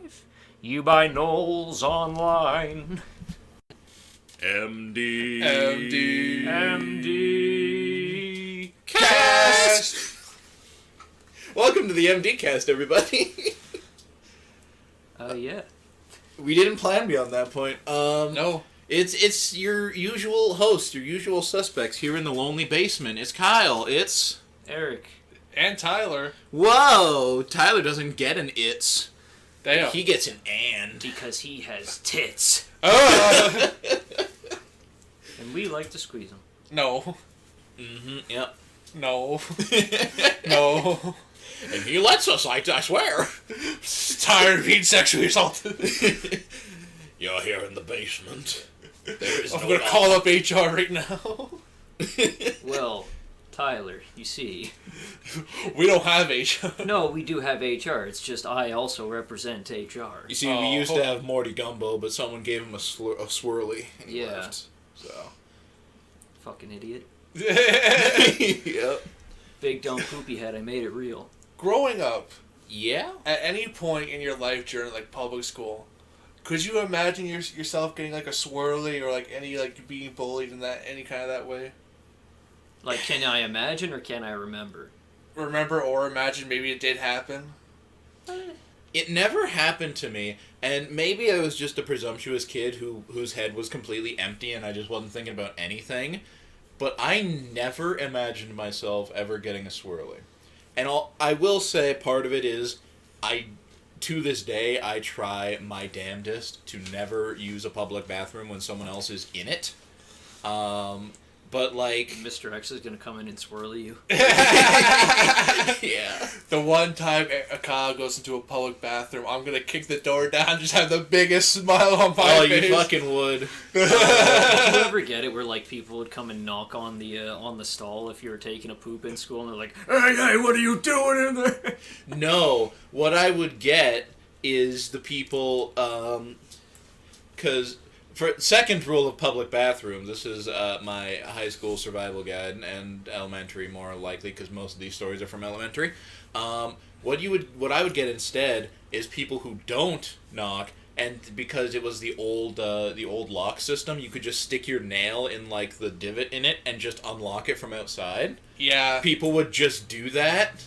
life. You buy Knowles online. MD. Cast! Welcome to the MD Cast, everybody. Yeah. We didn't plan beyond that point. No. It's your usual host, your usual suspects here in the lonely basement. It's Kyle. It's Eric. And Tyler. Whoa! Tyler doesn't get an it's. Damn. He gets an and. Because he has tits. Oh! And we like to squeeze them. No. Mm-hmm. Yep. No. No. And he lets us, I swear. Tired of being sexually assaulted. You're here in the basement. There is I'm no gonna law. call up HR right now. Well, Tyler, you see. We don't have HR. No, we do have HR. It's just I also represent HR. You see, we used to have Morty Gumbo, but someone gave him a swirly. And he Yeah. left, so. Fucking idiot. Yep. Big dumb poopy head. I made it real. Growing up, Yeah? at any point in your life during like public school, could you imagine yourself getting like a swirly or like any like being bullied in that any kind of that way? Like, can I imagine or can I remember? Remember or imagine maybe it did happen? It never happened to me, and maybe I was just a presumptuous kid whose head was completely empty and I just wasn't thinking about anything, but I never imagined myself ever getting a swirly. And I will say part of it is, to this day, I try my damnedest to never use a public bathroom when someone else is in it. But like... Mr. X is gonna come in and swirly you. Yeah. The one time a Kyle goes into a public bathroom, I'm gonna kick the door down, just have the biggest smile on my face. You fucking would. Did you ever get it where like people would come and knock on the stall if you were taking a poop in school and they're like, hey, what are you doing in there? No, what I would get is the people, because for second rule of public bathrooms, this is my high school survival guide and elementary more likely because most of these stories are from elementary. What I would get instead is people who don't knock, and because it was the old lock system, you could just stick your nail in like the divot in it and just unlock it from outside. Yeah. People would just do that,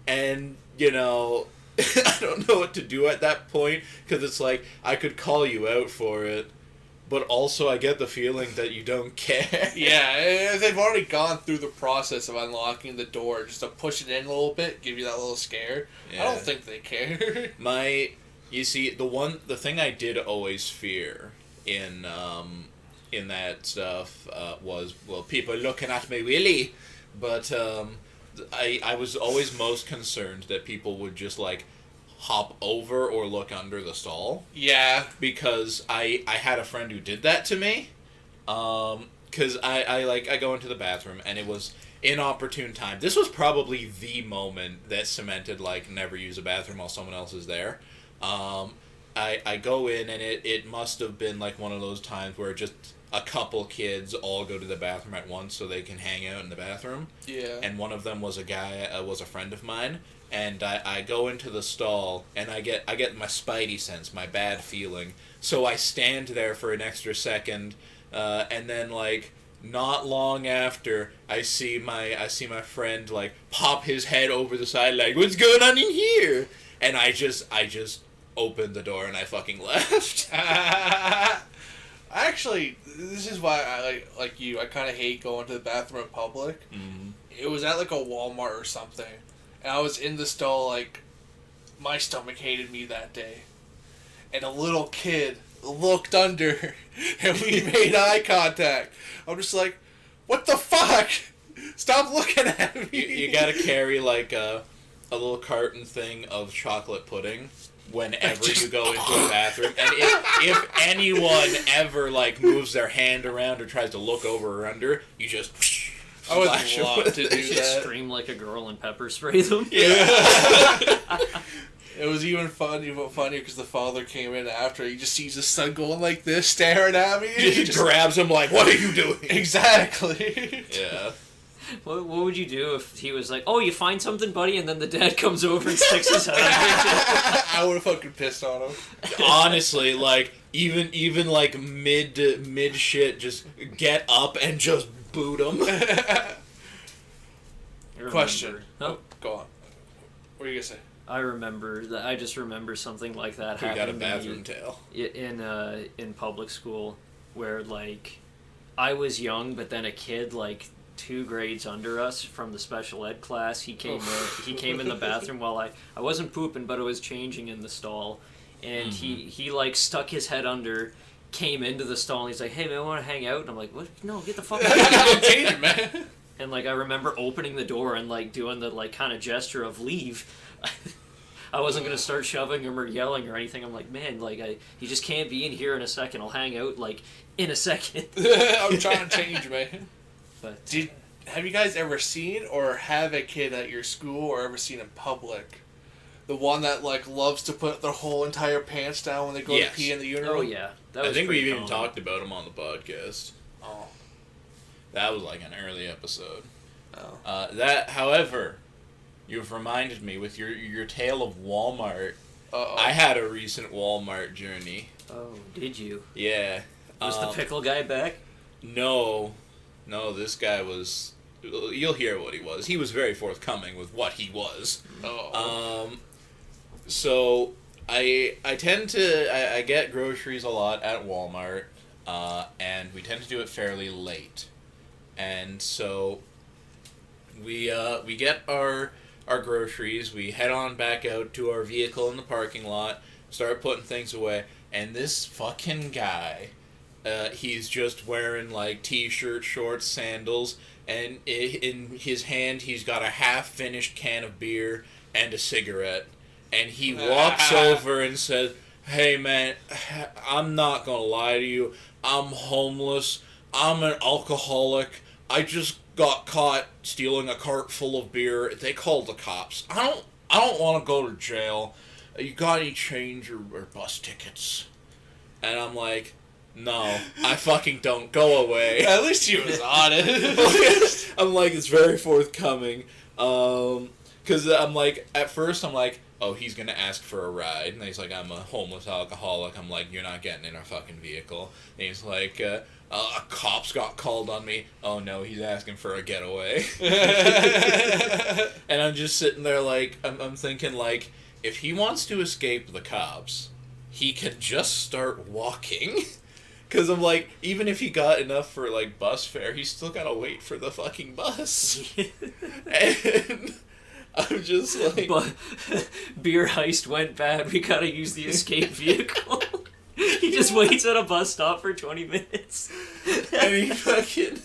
and you know, I don't know what to do at that point because it's like I could call you out for it. But also, I get the feeling that you don't care. Yeah, they've already gone through the process of unlocking the door just to push it in a little bit, give you that little scare. Yeah. I don't think they care. You see, the thing I did always fear in that stuff was, well, people looking at me really, but I was always most concerned that people would just like hop over or look under the stall. Yeah. Because I had a friend who did that to me. Because I go into the bathroom and it was inopportune time. This was probably the moment that cemented like never use a bathroom while someone else is there. I go in and it must have been like one of those times where just a couple kids all go to the bathroom at once so they can hang out in the bathroom. Yeah. And one of them was was a friend of mine. And I go into the stall, and I get my spidey sense, my bad feeling. So I stand there for an extra second, and then like not long after, I see my friend like pop his head over the side, like, what's going on in here? And I just opened the door and I fucking left. Actually, this is why I like you. I kind of hate going to the bathroom in public. Mm-hmm. It was at like a Walmart or something. And I was in the stall, like, my stomach hated me that day. And a little kid looked under, and we made eye contact. I'm just like, what the fuck? Stop looking at me. You gotta carry, like, a little carton thing of chocolate pudding whenever you go into a bathroom. And if anyone ever, like, moves their hand around or tries to look over or under, you just... I would love to do You should that. scream like a girl and pepper spray them. Yeah. It was even funnier because the father came in after. He just sees his son going like this, staring at me. He just grabs him like, what are you doing? Exactly. Yeah. What would you do if he was like, "Oh, you find something, buddy," and then the dad comes over and sticks his head under it? I would have fucking pissed on him. Honestly, like even like mid shit, just get up and just boot him. Question. Oh, Go on. What are you gonna say? I remember that. I just remember something like that We got a happening bathroom tale. in public school, where like I was young, but then a kid like 2 grades under us from the special ed class, he came in the bathroom while I wasn't pooping, but I was changing in the stall, and he like stuck his head under, came into the stall, and he's like, "Hey man, want to hang out?" And I'm like, "What? No, get the fuck out!" I'm changing, man. And like I remember opening the door and like doing the like kind of gesture of leave. I wasn't gonna start shoving him or yelling or anything. I'm like, man, like he just can't be in here in a second. I'll hang out like in a second. I'm trying to change, man. But Have you guys ever seen or have a kid at your school or ever seen in public? The one that like loves to put their whole entire pants down when they go Yes. to pee in the unit. oh yeah, that I was think pretty we've even common. talked about him on the podcast. Oh. That was like an early episode. Oh. That, however, you've reminded me with your tale of Walmart. Uh-oh. I had a recent Walmart journey. Oh, did you? Yeah. Was the pickle guy back? No, this guy was... You'll hear what he was. He was very forthcoming with what he was. Oh. So, I tend to... I get groceries a lot at Walmart, and we tend to do it fairly late. And so, we get our groceries, we head on back out to our vehicle in the parking lot, start putting things away, and this fucking guy... he's just wearing like t-shirt, shorts, sandals, and in his hand he's got a half-finished can of beer and a cigarette. And he walks over and says, "Hey man, I'm not gonna lie to you. I'm homeless. I'm an alcoholic. I just got caught stealing a cart full of beer. They called the cops. I don't want to go to jail. You got any change or bus tickets?" And I'm like, "No, I fucking don't. Go away." At least he was honest. I'm like, it's very forthcoming. Because I'm like, at first I'm like, oh, he's going to ask for a ride. And he's like, "I'm a homeless alcoholic." I'm like, "You're not getting in our fucking vehicle." And he's like, "Cops got called on me." Oh no, he's asking for a getaway. And I'm just sitting there like, I'm thinking like, if he wants to escape the cops, he can just start walking. Because I'm like, even if he got enough for, like, bus fare, he's still gotta wait for the fucking bus. And I'm just like... But beer heist went bad. We gotta use the escape vehicle. He just waits at a bus stop for 20 minutes. And he fucking...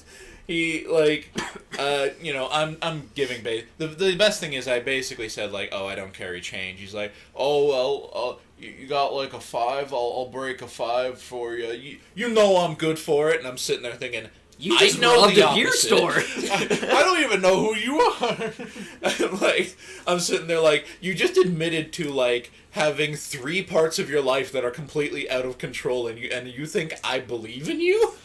He, like, I'm giving... The best thing is I basically said, like, "Oh, I don't carry change." He's like, "Oh, well, you got, like, a 5? I'll break a 5 for you. You know I'm good for it." And I'm sitting there thinking, You just I know robbed the a beer opposite. store. I don't even know who you are. I'm sitting there like, you just admitted to, like, having 3 parts of your life that are completely out of control, and you think I believe in you?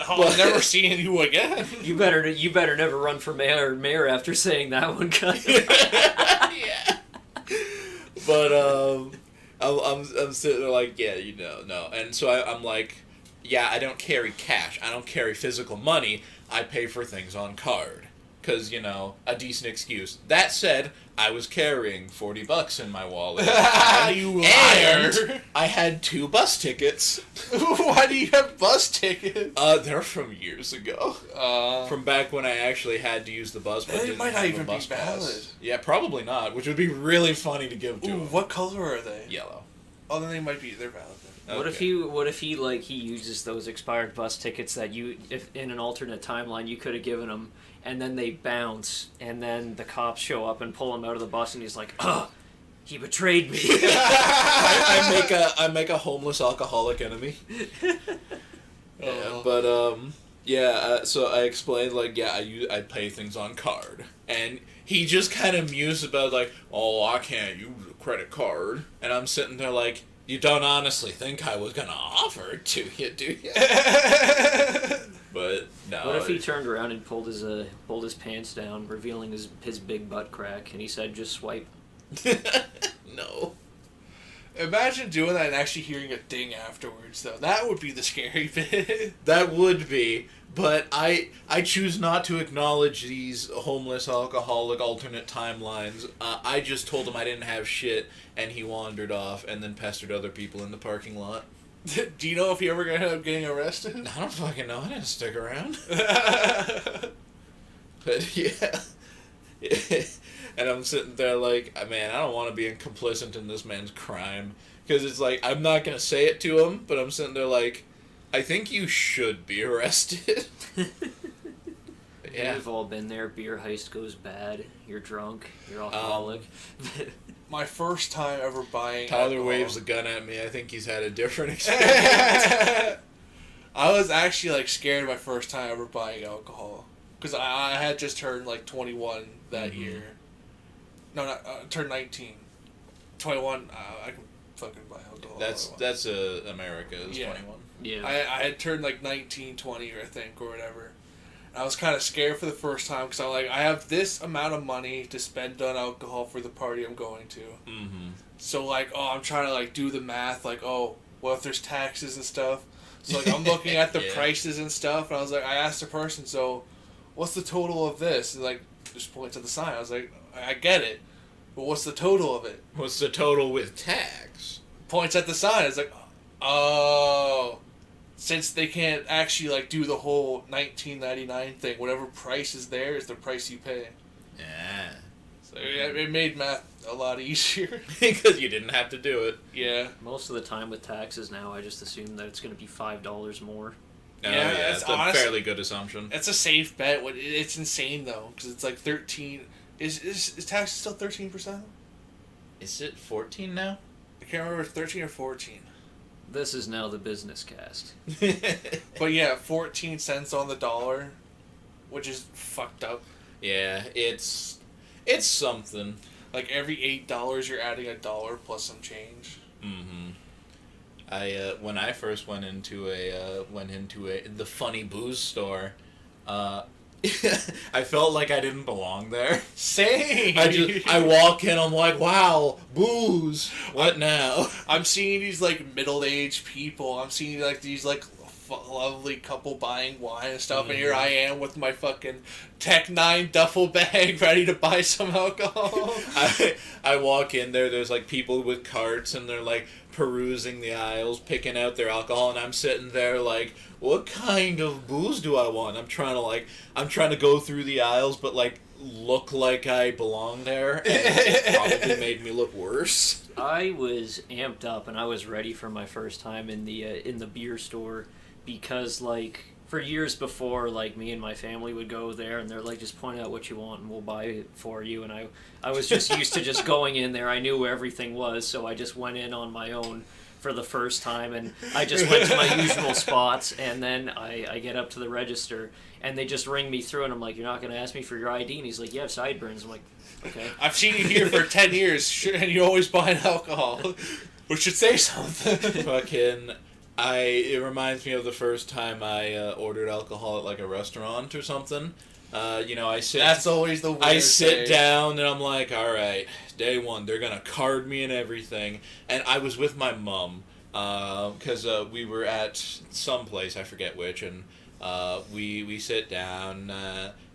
I'll never seeing you again. You better never run for mayor after saying that one, cut. Yeah. But I'm sitting there like, yeah, no. And so I'm like, yeah, I don't carry cash. I don't carry physical money. I pay for things on card. Because, a decent excuse. That said, I was carrying $40 in my wallet. You liar. And I had 2 bus tickets. Why do you have bus tickets? They're from years ago. From back when I actually had to use the bus, but They didn't might have not a even be bus pass. valid. Yeah, probably not, which would be really funny to give to Ooh, him. what color are they? Yellow. Oh, then they're valid then. What Okay. if he like he uses those expired bus tickets that if in an alternate timeline you could have given him, and then they bounce, and then the cops show up and pull him out of the bus, and he's like, "Ugh, he betrayed me." I make a homeless alcoholic enemy. Yeah, but so I explained like, yeah, I pay things on card, and he just kind of mused about like, "Oh, I can't use a credit card," and I'm sitting there like, you don't honestly think I was gonna offer it to you, do you? But but no. What if he turned around and pulled his pants down, revealing his big butt crack, and he said, "Just swipe." No. Imagine doing that and actually hearing a ding afterwards, though. That would be the scary bit. That would be, but I choose not to acknowledge these homeless alcoholic alternate timelines. I just told him I didn't have shit, and he wandered off and then pestered other people in the parking lot. Do you know if he ever ended up getting arrested? I don't fucking know. I didn't stick around. But yeah. And I'm sitting there like, man, I don't want to be complicit in this man's crime. Because it's like, I'm not going to say it to him, but I'm sitting there like, I think you should be arrested. Yeah. We've all been there. Beer heist goes bad. You're drunk. You're alcoholic. My first time ever buying Tyler alcohol. waves a gun at me. I think he's had a different experience. I was actually like scared my first time ever buying alcohol. Because I had just turned like 21 that year. No, not turned 19. 21, I can fucking buy alcohol. That's America is 21. Yeah. I had turned like 19, 20, I think, or whatever. I was kind of scared for the first time because I'm like, I have this amount of money to spend on alcohol for the party I'm going to. Mm-hmm. So like, I'm trying to like do the math, like, well, if there's taxes and stuff. So like, I'm looking at the prices and stuff, and I was like, I asked the person, so what's the total of this? And like, just points at the sign. I was like, I get it, but what's the total of it? What's the total with tax? Points at the sign. It's like, oh. Since they can't actually like do the whole $19.99 thing, whatever price is there is the price you pay. Yeah. So it made math a lot easier. Because you didn't have to do it. Yeah. Most of the time with taxes now, I just assume that it's going to be $5 more. Yeah, it's a fairly good assumption. That's a safe bet. It's insane though, because it's like 13. Is tax still 13%? Is it 14 now? I can't remember if it's 13 or 14. This is now the business cast. But yeah, 14 cents on the dollar, which is fucked up. Yeah, it's something. Like every $8 you're adding $1 plus some change. Mm-hmm. When I first went into the funny booze store, I felt like I didn't belong there. Same. I walk in, I'm like, wow, booze. What now? I'm seeing these like middle-aged people. I'm seeing like these like lovely couple buying wine and stuff, and here I am with my fucking Tech 9 duffel bag ready to buy some alcohol. I walk in there, there's like people with carts, and they're like perusing the aisles, picking out their alcohol, and I'm sitting there like, what kind of booze do I want? I'm trying to go through the aisles, but like look like I belong there, and it probably made me look worse. I was amped up and I was ready for my first time in the beer store, because like for years before, like me and my family would go there and they're like, just point out what you want and we'll buy it for you, and I was just used to just going in there. I knew where everything was, so I just went in on my own for the first time, and I just went to my usual spots, and then I get up to the register and they just ring me through, and I'm like, you're not going to ask me for your ID? And he's like, you have sideburns. I'm like, okay. I've seen you here for 10 years, and you always buy alcohol, which should say something. Fucking, it reminds me of the first time I ordered alcohol at like a restaurant or something. That's always the weird I sit thing. down and I'm like, all right, day one, they're gonna card me and everything. And I was with my mom, because we were at some place, I forget which, and we sit down,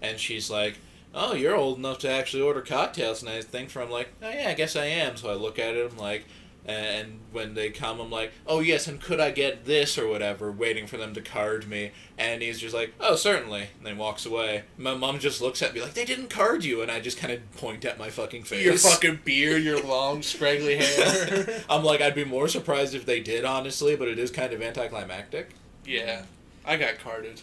and she's like, oh, you're old enough to actually order cocktails and I think I'm like, oh yeah, I guess I am. So I look at it, I'm like, and when they come, I'm like, oh yes, and could I get this or whatever, waiting for them to card me. And he's just like, oh, certainly. And then walks away. My mom just looks at me like, they didn't card you. And I just kind of point at my fucking face. Your fucking beard, your long, scraggly hair. I'm like, I'd be more surprised if they did, honestly, but it is kind of anticlimactic. Yeah, I got carded.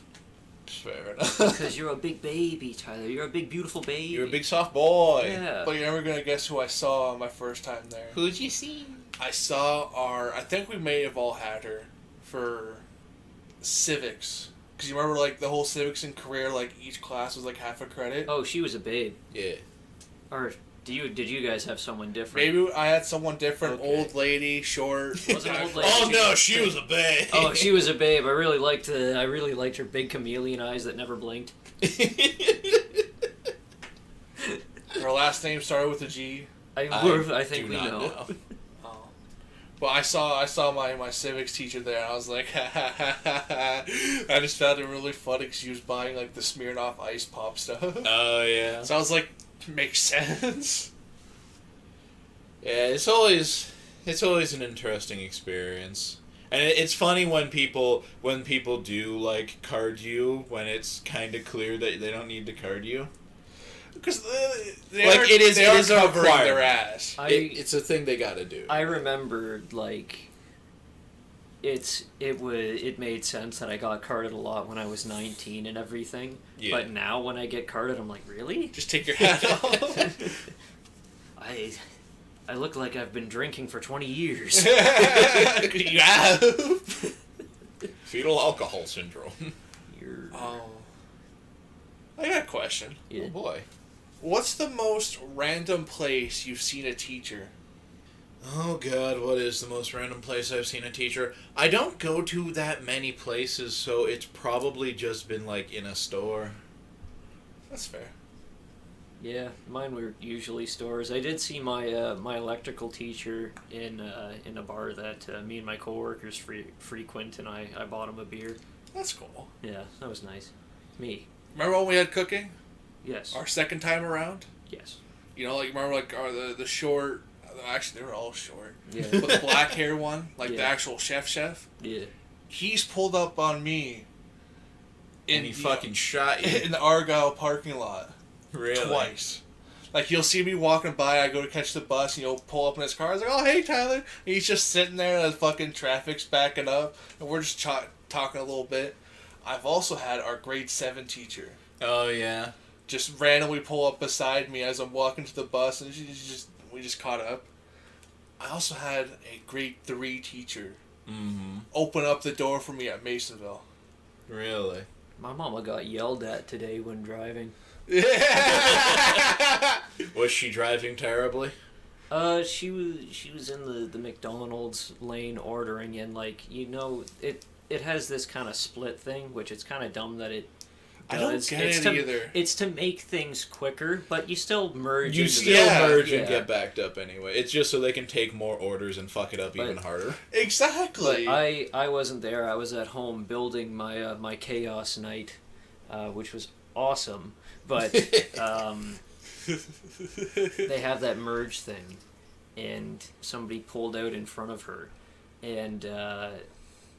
Fair enough. Because you're a big baby, Tyler. You're a big, beautiful baby. You're a big soft boy. Yeah. But you're never going to guess who I saw on my first time there. Who'd you see? I saw I think we may have all had her for civics. Because you remember, like, the whole civics and career, like, each class was, like, half a credit? Oh, she was a babe. Yeah. Or Did you guys have someone different? Maybe I had someone different. Okay. Old lady, short. Was an old lady. Oh no, she was a babe. Oh, she was a babe. I really liked her big chameleon eyes that never blinked. Her last name started with a G. I think we know. Oh. But I saw my civics teacher there, and I was like, I just found it really funny because she was buying like the Smirnoff Ice Pop stuff. Oh yeah. So I was like, makes sense. Yeah, it's always an interesting experience, and it's funny when people do like card you when it's kind of clear that they don't need to card you. Because it is a covering requirement. their ass. It's a thing they got to do. I remember like it made sense that I got carded a lot when I was 19 and everything. Yeah. But now when I get carded, I'm like, really? Just take your hat off. I look like I've been drinking for 20 years. You have. Fetal alcohol syndrome. I got a question. Yeah. Oh boy. What's the most random place you've seen a teacher? Oh god, what is the most random place I've seen a teacher? I don't go to that many places, so it's probably just been like in a store. That's fair. Yeah, mine were usually stores. I did see my my electrical teacher in a bar that me and my coworkers frequent, and I bought him a beer. That's cool. Yeah, that was nice. Me. Remember when we had cooking? Yes. Our second time around? Yes. You know, like, remember, like, the short... Actually, they were all short. Yeah. But the black hair one, like the Yeah. actual chef. Yeah. He's pulled up on me And he fucking shot you. in the Argyle parking lot. Really? Twice. Like, you'll see me walking by, I go to catch the bus, and you'll pull up in his car. I was like, oh, hey, Tyler. And he's just sitting there, and the fucking traffic's backing up, and we're just talking a little bit. I've also had our grade 7 teacher Oh yeah. just randomly pull up beside me as I'm walking to the bus, and we just caught up. I also had a grade 3 teacher open up the door for me at Masonville. Really? My mama got yelled at today when driving. Was she driving terribly? She was in the McDonald's lane ordering, and like, you know, it has this kind of split thing, which it's kind of dumb that it I don't does. get It's it to, either. It's to make things quicker, but you still merge. You into still Yeah. merge and Yeah. get backed up anyway. It's just so they can take more orders and fuck it up even harder. Exactly. But I wasn't there. I was at home building my my chaos night, which was awesome. But they have that merge thing, and somebody pulled out in front of her, and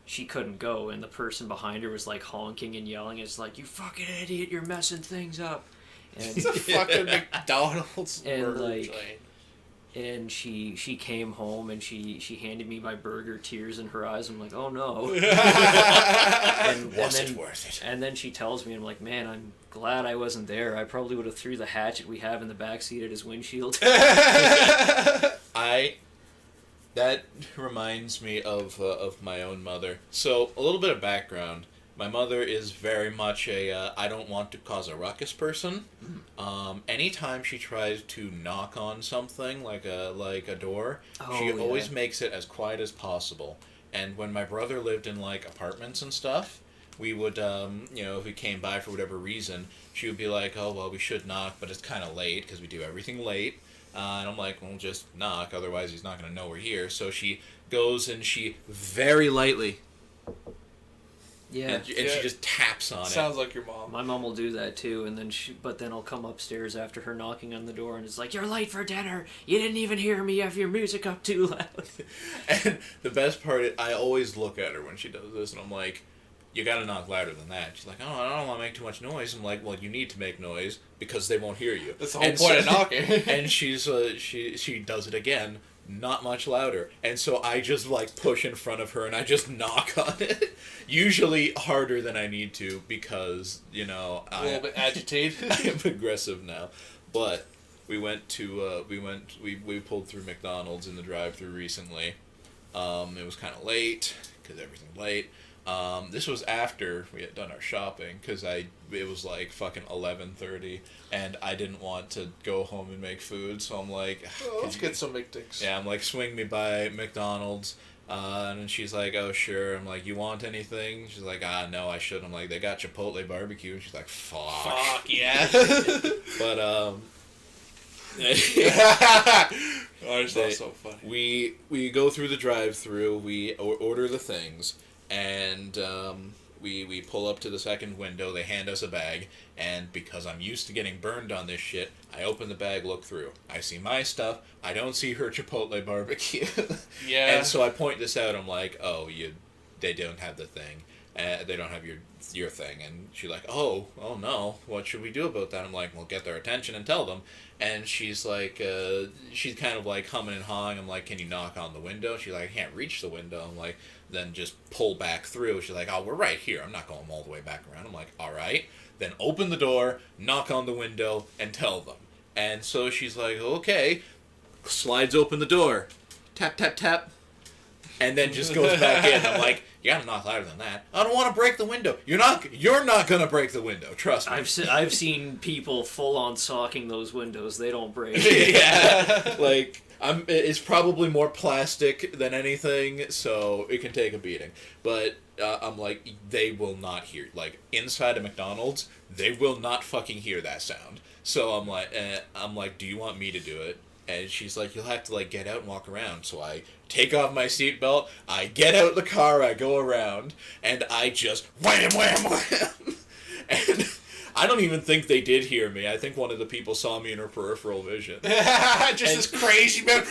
she couldn't go, and the person behind her was like honking and yelling. It's like, you fucking idiot, you're messing things up. And It's a fucking McDonald's And, merge like, lane. and she came home and she handed me my burger, tears in her eyes. I'm like, oh no. Was it worth it? And then she tells me, I'm like, man, I'm glad I wasn't there. I probably would have threw the hatchet we have in the backseat at his windshield. That reminds me of my own mother. So, a little bit of background. My mother is very much a I don't want to cause a ruckus person. Anytime she tries to knock on something like a door, she always makes it as quiet as possible. And when my brother lived in like apartments and stuff, we would if we came by for whatever reason, she would be like, oh well, we should knock, but it's kind of late because we do everything late. And I'm like, well, just knock, otherwise he's not going to know we're here. So she goes and she very lightly, Yeah. and she just taps on it. Sounds like your mom. My mom will do that too, and then I'll come upstairs after her knocking on the door, and it's like, you're late for dinner. You didn't even hear me. You have your music up too loud. And the best part is, I always look at her when she does this, and I'm like, you gotta knock louder than that. She's like, oh, I don't want to make too much noise. I'm like, well, you need to make noise because they won't hear you. That's the whole point of knocking. And she does it again, not much louder. And so I just like push in front of her and I just knock on it. Usually harder than I need to because, a little bit agitated. I am aggressive now. But we went to we pulled through McDonald's in the drive-thru recently. It was kind of late because everything's late. This was after we had done our shopping, because it was like fucking 11:30, and I didn't want to go home and make food, so I'm like, let's get some McDicks. Yeah, I'm like, swing me by McDonald's, and then she's like, oh sure. I'm like, you want anything? She's like, no, I should. I'm like, they got Chipotle barbecue, and she's like, fuck yeah. But oh, that's so funny. we go through the drive-through, we order the things, and we pull up to the second window, they hand us a bag, and because I'm used to getting burned on this shit, I open the bag, look through. I see my stuff, I don't see her Chipotle barbecue. Yeah. And so I point this out, I'm like, oh, they don't have the thing. They don't have your thing. And she's like, oh no, what should we do about that? I'm like, well, get their attention and tell them. And she's like, she's kind of like humming and hawing. I'm like, can you knock on the window? She's like, I can't reach the window. I'm like, then just pull back through. She's like, oh, we're right here. I'm not going all the way back around. I'm like, all right. Then open the door, knock on the window, and tell them. And so she's like, okay. Slides open the door. Tap, tap, tap. And then just goes back in. I'm like, you gotta knock louder than that. I don't want to break the window. You're not gonna break the window. Trust me. I've seen people full on socking those windows. They don't break. Yeah. Like, it's probably more plastic than anything, so it can take a beating. But I'm like, they will not hear. Like, inside a McDonald's, they will not fucking hear that sound. So I'm like, do you want me to do it? And she's like, you'll have to, like, get out and walk around. So I take off my seatbelt, I get out the car, I go around, and I just wham, wham, wham. And I don't even think they did hear me. I think one of the people saw me in her peripheral vision. This crazy man.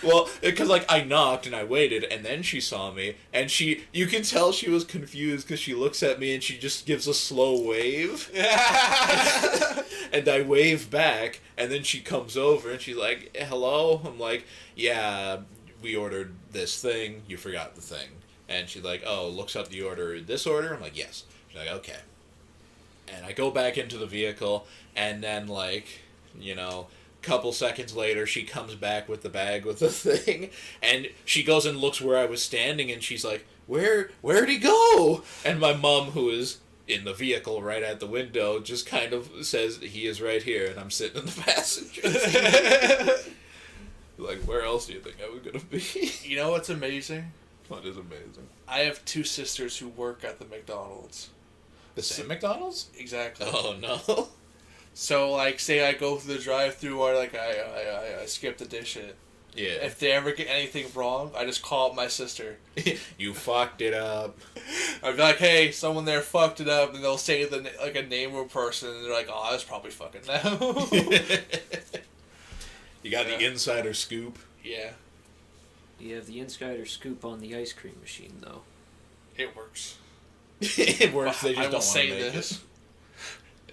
Well, because, like, I knocked and I waited, and then she saw me, and you can tell she was confused because she looks at me and she just gives a slow wave. And I wave back, and then she comes over and she's like, hello? I'm like, yeah, we ordered this thing, you forgot the thing. And she's like, oh, looks up the order, this order? I'm like, yes. She's like, okay. And I go back into the vehicle, and then, like, couple seconds later, she comes back with the bag with the thing, and she goes and looks where I was standing, and she's like, where'd he go? And my mom, who is in the vehicle right at the window, just kind of says, he is right here, and I'm sitting in the passenger seat. Like, where else do you think I was gonna be? You know what's amazing? What is amazing? I have two sisters who work at the McDonald's. The same McDonald's? Exactly. Oh, no. So, like, say I go through the drive-thru or, like, I skip the dish it. Yeah. If they ever get anything wrong, I just call up my sister. You fucked it up. I'd be like, hey, someone there fucked it up, and they'll say a name of a person, and they're like, oh, that's probably fucking them. You got the insider scoop. Yeah. You have the insider scoop on the ice cream machine, though. It works. It works. They just I don't will want say to make this. it.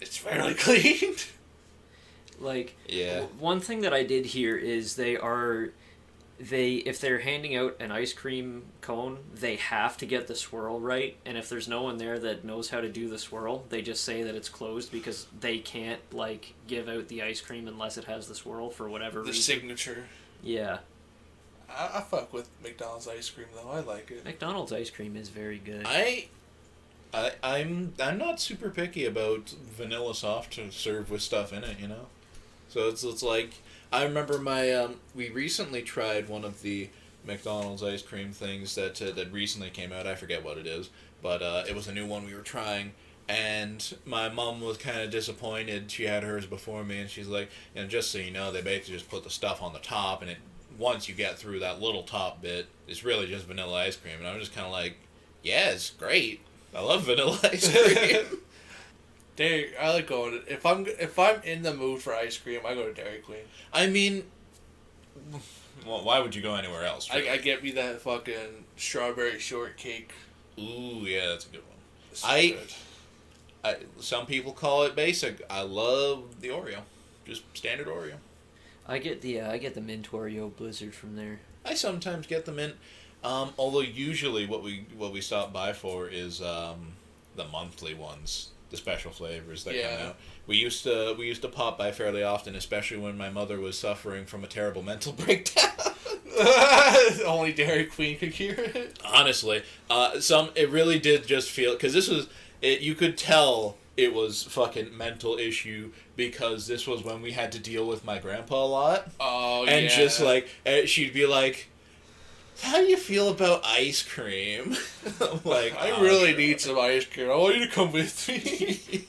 It's fairly clean. Like, yeah. One thing that I did hear is if they're handing out an ice cream cone, they have to get the swirl right, and if there's no one there that knows how to do the swirl, they just say that it's closed because they can't, like, give out the ice cream unless it has the swirl for whatever reason. The signature. Yeah. I fuck with McDonald's ice cream, though. I like it. McDonald's ice cream is very good. I'm not super picky about vanilla soft to serve with stuff in it, So it's like, I remember we recently tried one of the McDonald's ice cream things that recently came out. I forget what it is, but it was a new one we were trying, and my mom was kind of disappointed. She had hers before me, and she's like, just so you know, they basically just put the stuff on the top, and once you get through that little top bit, it's really just vanilla ice cream. And I'm just kind of like, yeah, it's great. I love vanilla ice cream. I like going. If I'm in the mood for ice cream, I go to Dairy Queen. I mean, well, why would you go anywhere else? Really? I get me that fucking strawberry shortcake. Ooh, yeah, that's a good one. It's so good. Some people call it basic. I love the Oreo, just standard Oreo. I get the mint Oreo Blizzard from there. I sometimes get the mint, although usually what we stop by for is the monthly ones, the special flavors that come out. We used to pop by fairly often, especially when my mother was suffering from a terrible mental breakdown. Only Dairy Queen could cure it. Honestly, it really did just feel, because this was it. You could tell it was fucking mental issue because this was when we had to deal with my grandpa a lot. Oh, and yeah. just like she'd be like, "How do you feel about ice cream?" I'm like, I really need some ice cream. I want you to come with me.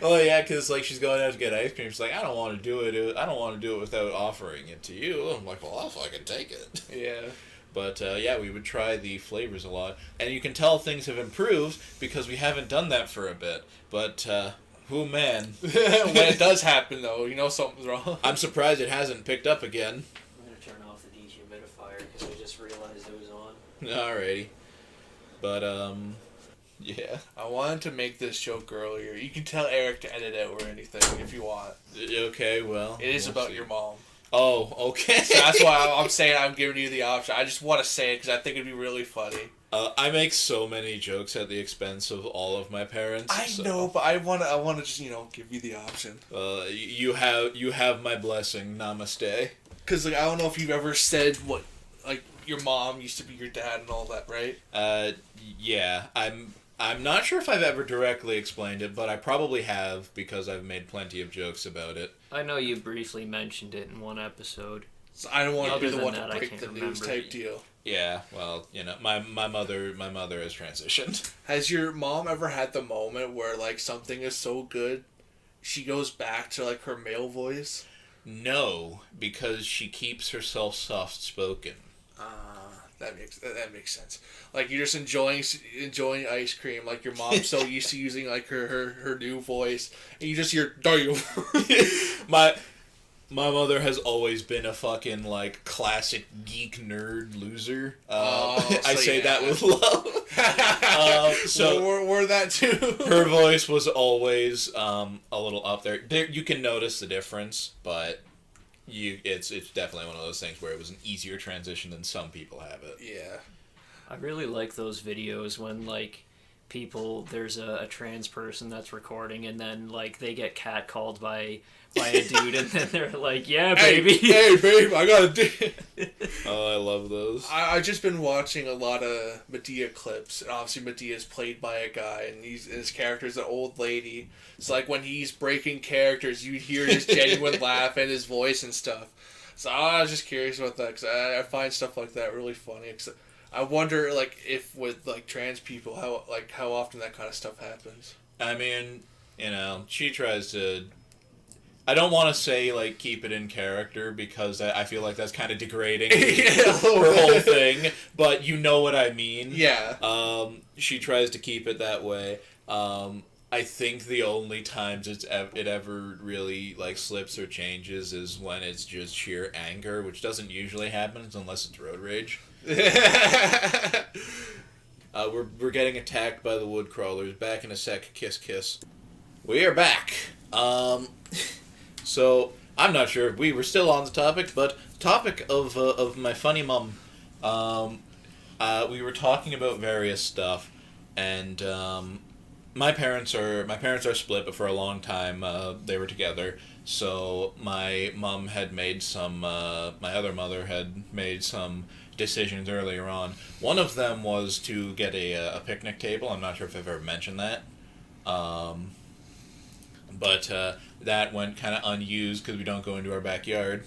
Oh yeah, because like she's going out to get ice cream. She's like, I don't want to do it. I don't want to do it without offering it to you. I'm like, well, I'll fucking take it. Yeah. But yeah, we would try the flavors a lot, and you can tell things have improved because we haven't done that for a bit. But oh man, When it does happen, though, you know something's wrong. I'm surprised it hasn't picked up again. I'm gonna turn off the dehumidifier because I just realized it was on. Alrighty, but yeah. I wanted to make this joke earlier. You can tell Eric to edit it or anything if you want. Okay, well. It is we'll about see. your mom. Oh, okay. So that's why I'm saying I'm giving you the option. I just want to say it because I think it'd be really funny. I make so many jokes at the expense of all of my parents. I know, but I want to just give you the option. You have my blessing. Namaste. Because I don't know if you've ever said what your mom used to be your dad and all that, right? Yeah. I'm not sure if I've ever directly explained it, but I probably have because I've made plenty of jokes about it. I know you briefly mentioned it in one episode. So I don't want to be Other the than one that, to I break can't the news remember. type deal. Yeah, well, my mother has transitioned. Has your mom ever had the moment where something is so good, she goes back to her male voice? No, because she keeps herself soft spoken. That makes sense. You're just enjoying ice cream. Your mom's so used to using her new voice, and you just hear "damn." My mother has always been a fucking classic geek nerd loser. I say that with love. So we're that too. Her voice was always a little up there. You can notice the difference, but it's definitely one of those things where it was an easier transition than some people have it. Yeah. I really like those videos when there's a trans person that's recording and then they get catcalled by a dude and then they're like, yeah, baby. Hey babe, I got a dick. Oh, I love those. I've just been watching a lot of Medea clips, and obviously Medea's played by a guy, and his character's an old lady. It's when he's breaking characters, you hear his genuine laugh and his voice and stuff. So I was just curious about that, because I find stuff like that really funny. Cause I wonder, if with, trans people, how often that kind of stuff happens. I mean, she tries to... I don't want to say, keep it in character, because I feel like that's kind of degrading her whole thing, but you know what I mean. Yeah. She tries to keep it that way. I think the only times it ever really, slips or changes is when it's just sheer anger, which doesn't usually happen unless it's road rage. We're getting attacked by the wood crawlers. Back in a sec. Kiss, kiss. We are back. So, I'm not sure if we were still on the topic, but topic of my funny mum. We were talking about various stuff, and my parents are split, but for a long time they were together. So my mum had made my other mother had made some decisions earlier on. One of them was to get a picnic table. I'm not sure if I've ever mentioned that. But that went kind of unused because we don't go into our backyard.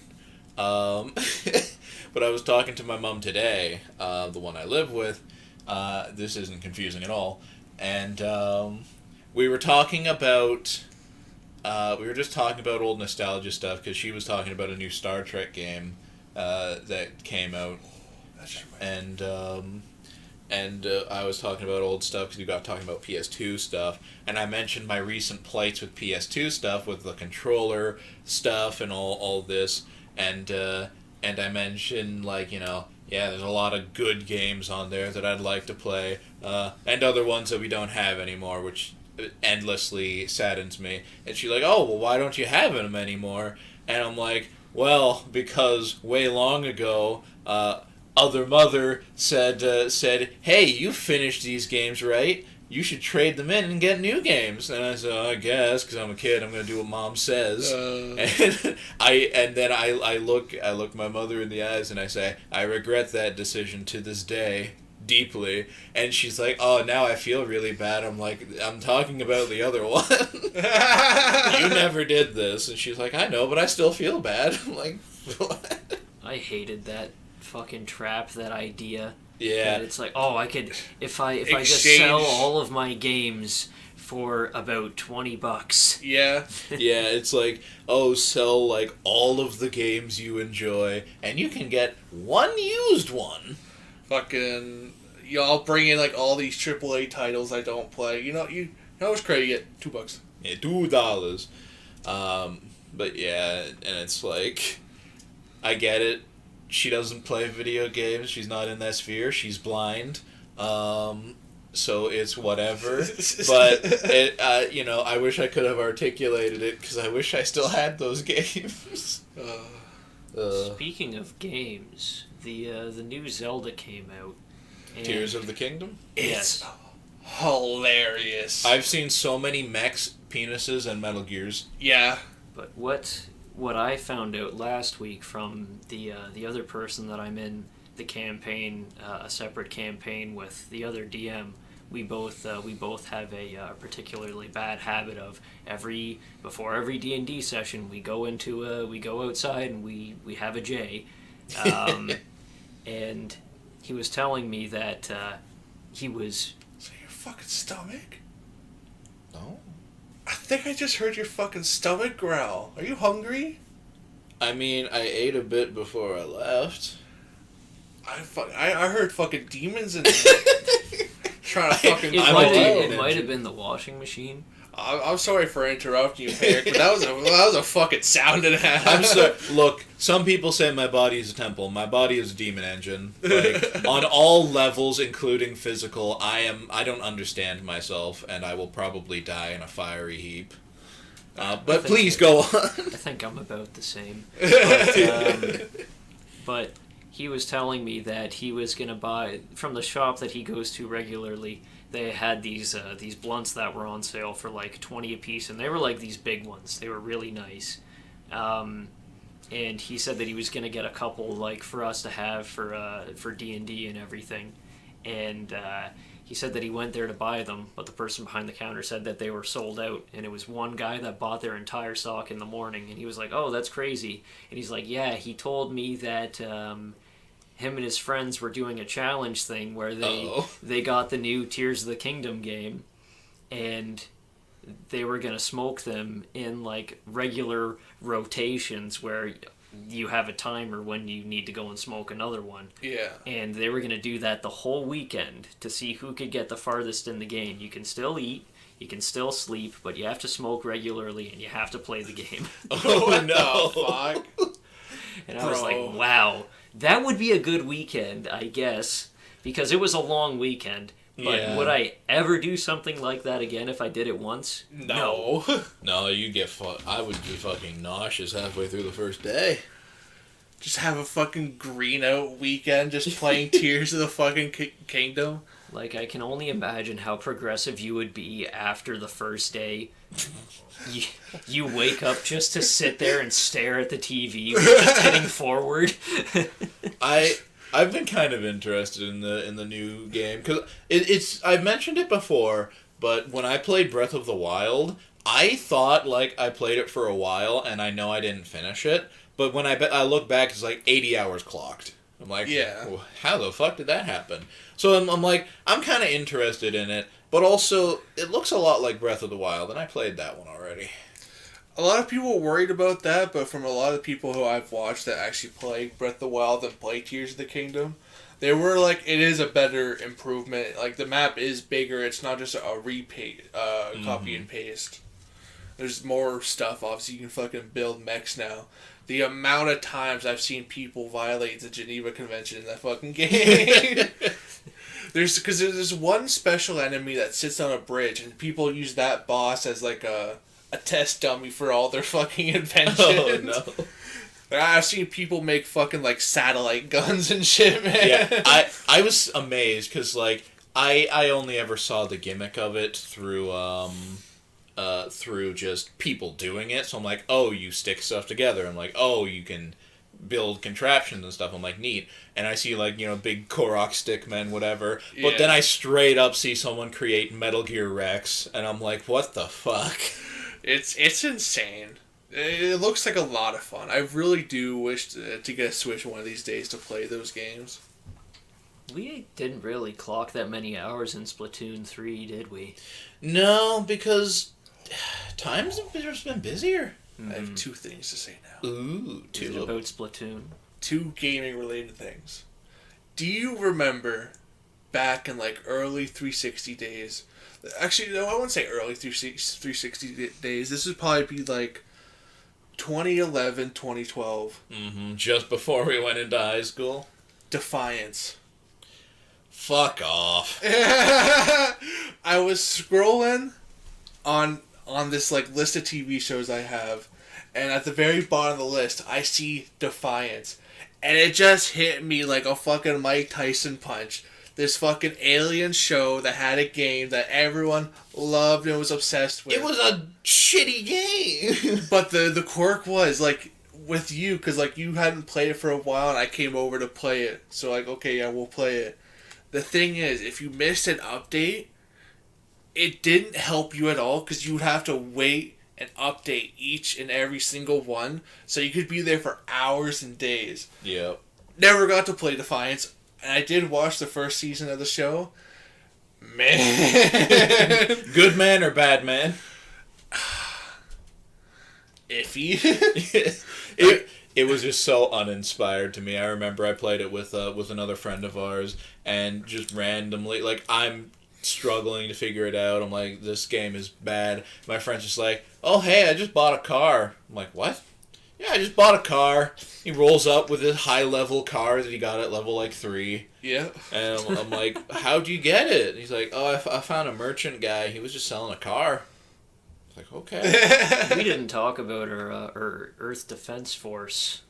But I was talking to my mom today, the one I live with. This isn't confusing at all. And we were talking about... we were just talking about old nostalgia stuff because she was talking about a new Star Trek game that came out. And I was talking about old stuff because we got talking about PS2 stuff, and I mentioned my recent plights with PS2 stuff, with the controller stuff and all this, and I mentioned there's a lot of good games on there that I'd like to play, and other ones that we don't have anymore, which endlessly saddens me. And she's like, oh, well, why don't you have them anymore? And I'm like, well, because way long ago, other mother said, hey, you finished these games, right? you should trade them in and get new games. And I said, I guess, because I'm a kid, I'm going to do what Mom says. And then I look my mother in the eyes and I say, I regret that decision to this day. Deeply. And she's like, oh, now I feel really bad. I'm like, I'm talking about the other one. You never did this. And she's like, I know, but I still feel bad. I'm like, what? I hated that fucking trap, that idea. Yeah. That it's like, oh, I could, if I just Exchange. sell all of my games for about $20. Yeah. Yeah, it's like, oh, sell like all of the games you enjoy, and you can get one used one. Fucking, I'll bring in like all these AAA titles I don't play. You know what's crazy? You get $2. Yeah, $2. But yeah, and it's like, I get it. She doesn't play video games. She's not in that sphere. She's blind. So it's whatever. But it, I wish I could have articulated it because I wish I still had those games. Speaking of games, the new Zelda came out. And Tears of the Kingdom? It's hilarious. I've seen so many mechs, penises, and Metal Gears. Yeah. But what I found out last week from the other person that I'm in the campaign, a separate campaign with the other DM, we both have a particularly bad habit of before every D&D session we go outside and we have a J, and he was telling me that he was. Is that your fucking stomach? No. I think I just heard your fucking stomach growl. Are you hungry? I mean, I ate a bit before I left. I heard fucking demons in there. Trying to fucking. It might have been the washing machine. I'm sorry for interrupting you, Eric, but that was a fucking sound and a half. I'm sorry. Look, some people say my body is a temple. My body is a demon engine. Like, on all levels, including physical, I don't understand myself, and I will probably die in a fiery heap. But please go on. I think I'm about the same. But he was telling me that he was going to buy, from the shop that he goes to regularly, they had these blunts that were on sale for like 20 a piece, and they were like these big ones. They were really nice. And he said that he was going to get a couple like for us to have for D&D and everything. And he said that he went there to buy them, but the person behind the counter said that they were sold out, and it was one guy that bought their entire stock in the morning, and he was like, oh, that's crazy. And he's like, yeah, he told me that him and his friends were doing a challenge thing where they got the new Tears of the Kingdom game, and they were going to smoke them in like regular rotations where you have a timer when you need to go and smoke another one. Yeah. And they were going to do that the whole weekend to see who could get the farthest in the game. You can still eat, you can still sleep, but you have to smoke regularly and you have to play the game. What the fuck? And I was like, wow, that would be a good weekend, I guess, because it was a long weekend. But would I ever do something like that again if I did it once? No. No, I would be fucking nauseous halfway through the first day. Just have a fucking green out weekend just playing Tears of the fucking Kingdom. Like, I can only imagine how progressive you would be after the first day. You wake up just to sit there and stare at the TV, just hitting forward. I've been kind of interested in the new game because it's I've mentioned it before, but when I played Breath of the Wild, I thought like I played it for a while and I know I didn't finish it, but when I look back, it's like 80 hours clocked. I'm like, well, how the fuck did that happen? So I'm like, I'm kind of interested in it, but also it looks a lot like Breath of the Wild, and I played that one already. A lot of people were worried about that, but from a lot of people who I've watched that actually play Breath of the Wild and play Tears of the Kingdom, they were like, it is a better improvement. Like, the map is bigger. It's not just a copy and paste. There's more stuff. Obviously, you can fucking build mechs now. The amount of times I've seen people violate the Geneva Convention in that fucking game. There's one special enemy that sits on a bridge, and people use that boss as like a test dummy for all their fucking inventions. Oh, no. I've seen people make fucking like satellite guns and shit, man. Yeah, I was amazed because like I only ever saw the gimmick of it through just people doing it. So I'm like, oh, you stick stuff together. I'm like, oh, you can build contraptions and stuff. I'm like, neat. And I see like, big Korok stick men, whatever. But Yeah. then I straight up see someone create Metal Gear Rex, and I'm like, what the fuck? It's insane. It looks like a lot of fun. I really do wish to get a Switch one of these days to play those games. We didn't really clock that many hours in Splatoon 3, did we? No, because times have just been busier. I have two things to say now. Ooh, Is it about Splatoon? Two gaming related things. Do you remember back in like early 360 days? Actually, no, I wouldn't say early 360 days. This would probably be like 2011, 2012. Just before we went into high school. Defiance. Fuck off. I was scrolling on this like list of TV shows I have, and at the very bottom of the list I see Defiance, and it just hit me like a fucking Mike Tyson punch. This fucking alien show that had a game that everyone loved and was obsessed with. It was a shitty game. But the quirk was like with you, because like you hadn't played it for a while and I came over to play it, so like, okay, yeah, we'll play it. The thing is, if you missed an update, it didn't help you at all, because you would have to wait and update each and every single one, so you could be there for hours and days. Yep. Never got to play Defiance, and I did watch the first season of the show. Man. Good man or bad man? Iffy. It was just so uninspired to me. I remember I played it with another friend of ours, and just randomly, like, I'm struggling to figure it out. I'm like, this game is bad. My friend's just like, oh, hey, I just bought a car. I'm like, what? Yeah, I just bought a car. He rolls up with his high-level car that he got at level, 3. Yeah. And I'm like, how'd you get it? And he's like, oh, I found a merchant guy. He was just selling a car. Like, okay. We didn't talk about our Earth Defense Force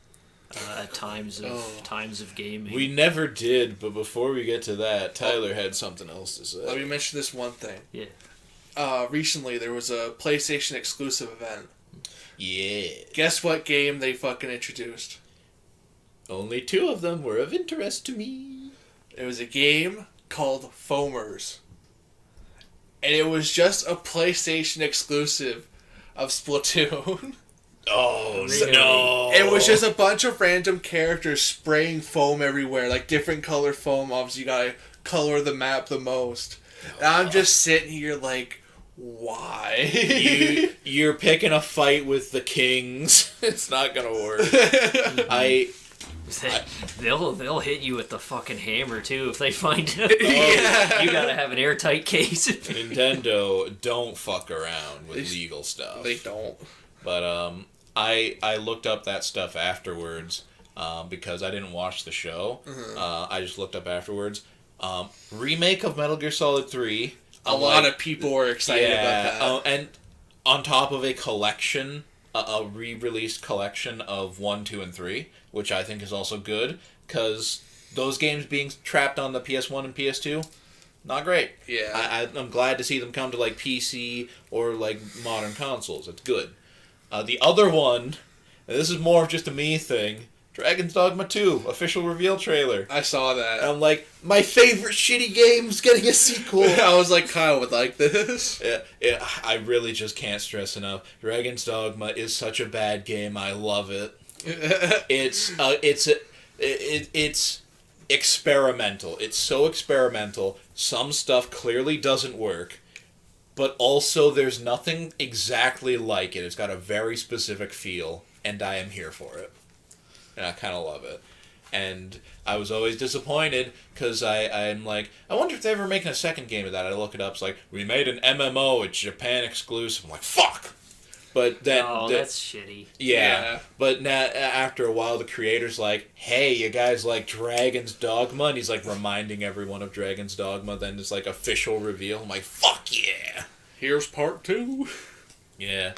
at times of gaming. We never did, but before we get to that, Tyler had something else to say. Let me mention this one thing. Yeah. Recently, there was a PlayStation exclusive event. Yeah. Guess what game they fucking introduced? Only 2 of them were of interest to me. It was a game called Foamers. And it was just a PlayStation exclusive of Splatoon. Oh, Really? no. It was just a bunch of random characters spraying foam everywhere, like different color foam. Obviously, you gotta color the map the most. And I'm just sitting here like, why? You're picking a fight with the kings. It's not gonna work. They'll hit you with the fucking hammer too if they find out. Yeah. You gotta have an airtight case. Nintendo, don't fuck around with legal stuff. They don't. But I looked up that stuff afterwards because I didn't watch the show. I just looked up afterwards. Remake of Metal Gear Solid 3. A lot of people were excited about that. And on top of a collection, a re-released collection of 1, 2, and 3, which I think is also good, because those games being trapped on the PS1 and PS2, not great. Yeah. I'm glad to see them come to PC or modern consoles. It's good. The other one, and this is more of just a me thing, Dragon's Dogma 2, official reveal trailer. I saw that. And I'm like, my favorite shitty game's getting a sequel. I was like, Kyle would like this. Yeah, I really just can't stress enough. Dragon's Dogma is such a bad game. I love it. It's experimental. It's so experimental. Some stuff clearly doesn't work, but also there's nothing exactly like it. It's got a very specific feel, and I am here for it. And I kind of love it. And I was always disappointed because I'm like, I wonder if they're ever making a second game of that. I look it up. It's like, we made an MMO. It's Japan exclusive. I'm like, fuck. But then, that's shitty. Yeah. But now, after a while, the creator's like, hey, you guys like Dragon's Dogma? And he's like reminding everyone of Dragon's Dogma. Then it's like official reveal. I'm like, fuck yeah. Here's part 2. Yeah.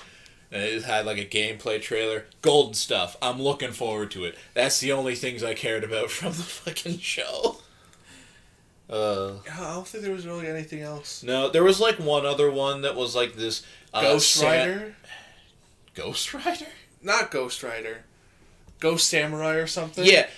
And it had a gameplay trailer. Golden stuff. I'm looking forward to it. That's the only things I cared about from the fucking show. I don't think there was really anything else. No, there was like one other one that was like this Ghost Rider? Ghost Rider? Not Ghost Rider. Ghost Samurai or something? Yeah.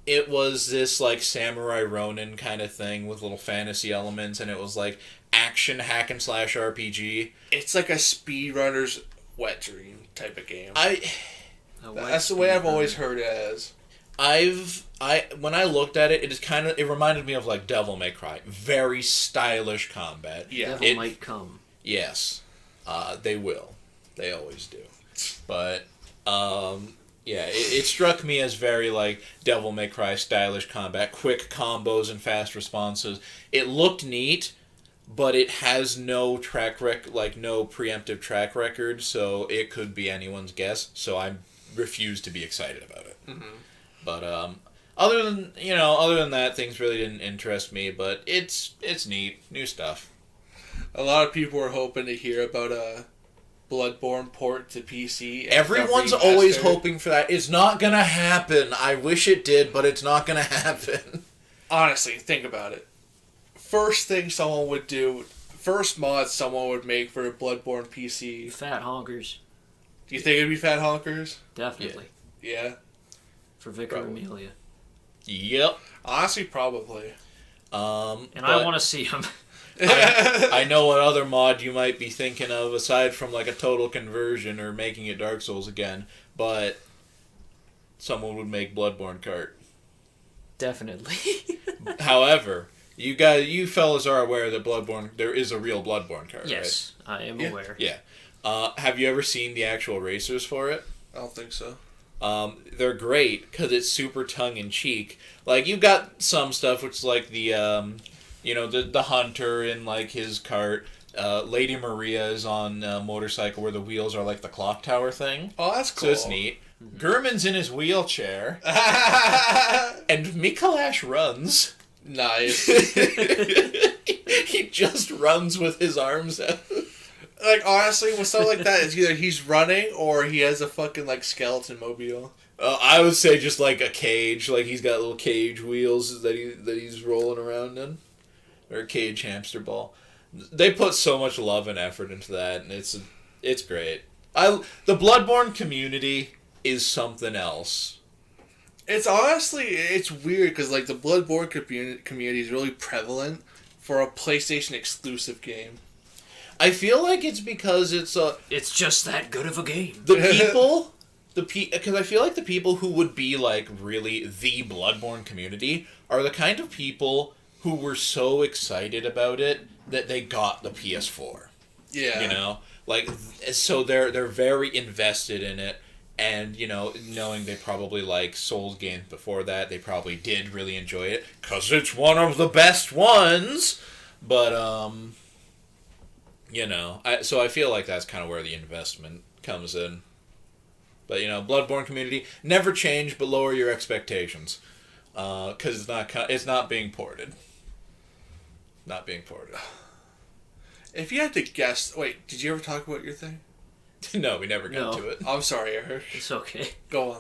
It was this like Samurai Ronin kind of thing with little fantasy elements, and it was like action hack and slash RPG. It's like a speedrunner's wet dream type of game. That's the way I've always heard it as. When I looked at it, it reminded me of like Devil May Cry. Very stylish combat. Yeah. Devil might come. Yes. They will. They always do. But yeah, it struck me as very like Devil May Cry stylish combat, quick combos and fast responses. It looked neat, but it has no no preemptive track record, so it could be anyone's guess. So I refuse to be excited about it. Mm-hmm. But other than that, things really didn't interest me. But it's neat, new stuff. A lot of people were hoping to hear about a Bloodborne port to PC. Everyone's always hoping for that. It's not gonna happen. I wish it did, but it's not gonna happen. Honestly, think about it. First thing someone would do, first mod someone would make for a Bloodborne PC. Fat honkers. Do you think it'd be Fat Honkers? Definitely. Yeah. For Vicar Amelia. Yep. Honestly, probably. I want to see him. I know what other mod you might be thinking of aside from like a total conversion or making it Dark Souls again, but someone would make Bloodborne cart. Definitely. However, you fellas are aware that there is a real Bloodborne cart, yes, right? I am aware. Yeah. Have you ever seen the actual racers for it? I don't think so. They're great because it's super tongue-in-cheek. Like, you've got some stuff which is like the hunter in like his cart. Lady Maria is on a motorcycle where the wheels are like the clock tower thing. Oh, that's cool. So it's neat. Mm-hmm. Gurman's in his wheelchair. And Mikolash runs. Nice. He just runs with his arms out. Like, honestly, with stuff like that, it's either he's running or he has a fucking, like, skeleton mobile. I would say just like a cage. Like, he's got little cage wheels that he's rolling around in. Or a cage hamster ball. They put so much love and effort into that, and it's great. The Bloodborne community is something else. It's weird, because, like, the Bloodborne community is really prevalent for a PlayStation exclusive game. I feel like it's because it's just that good of a game. Because I feel like the people who would be like really the Bloodborne community are the kind of people who were so excited about it that they got the PS4. Yeah. You know, like, so they're very invested in it, and knowing they probably like Souls games before that, they probably did really enjoy it because it's one of the best ones. But so I feel like that's kind of where the investment comes in. But, Bloodborne community, never change, but lower your expectations. Because it's not being ported. Not being ported. If you had to guess... Wait, did you ever talk about your thing? No, we never got to it. I'm sorry, Eric. It's okay. Go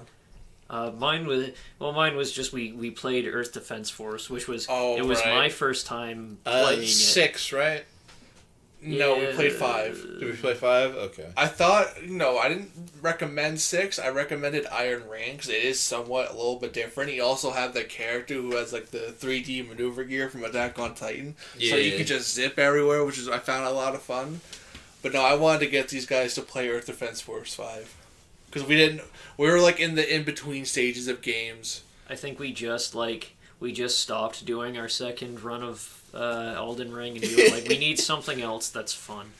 on. Mine was just we played Earth Defense Force, which was my first time playing it. 6, right? No, we played 5. Did we play 5? Okay. I didn't recommend 6. I recommended Iron Rain because it is somewhat a little bit different. He also had the character who has like the 3D maneuver gear from Attack on Titan. Yeah. So you could just zip everywhere, which I found a lot of fun. But no, I wanted to get these guys to play Earth Defense Force 5. Because we were like in the in-between stages of games. I think we just stopped doing our second run of Elden Ring, and we were like, we need something else that's fun.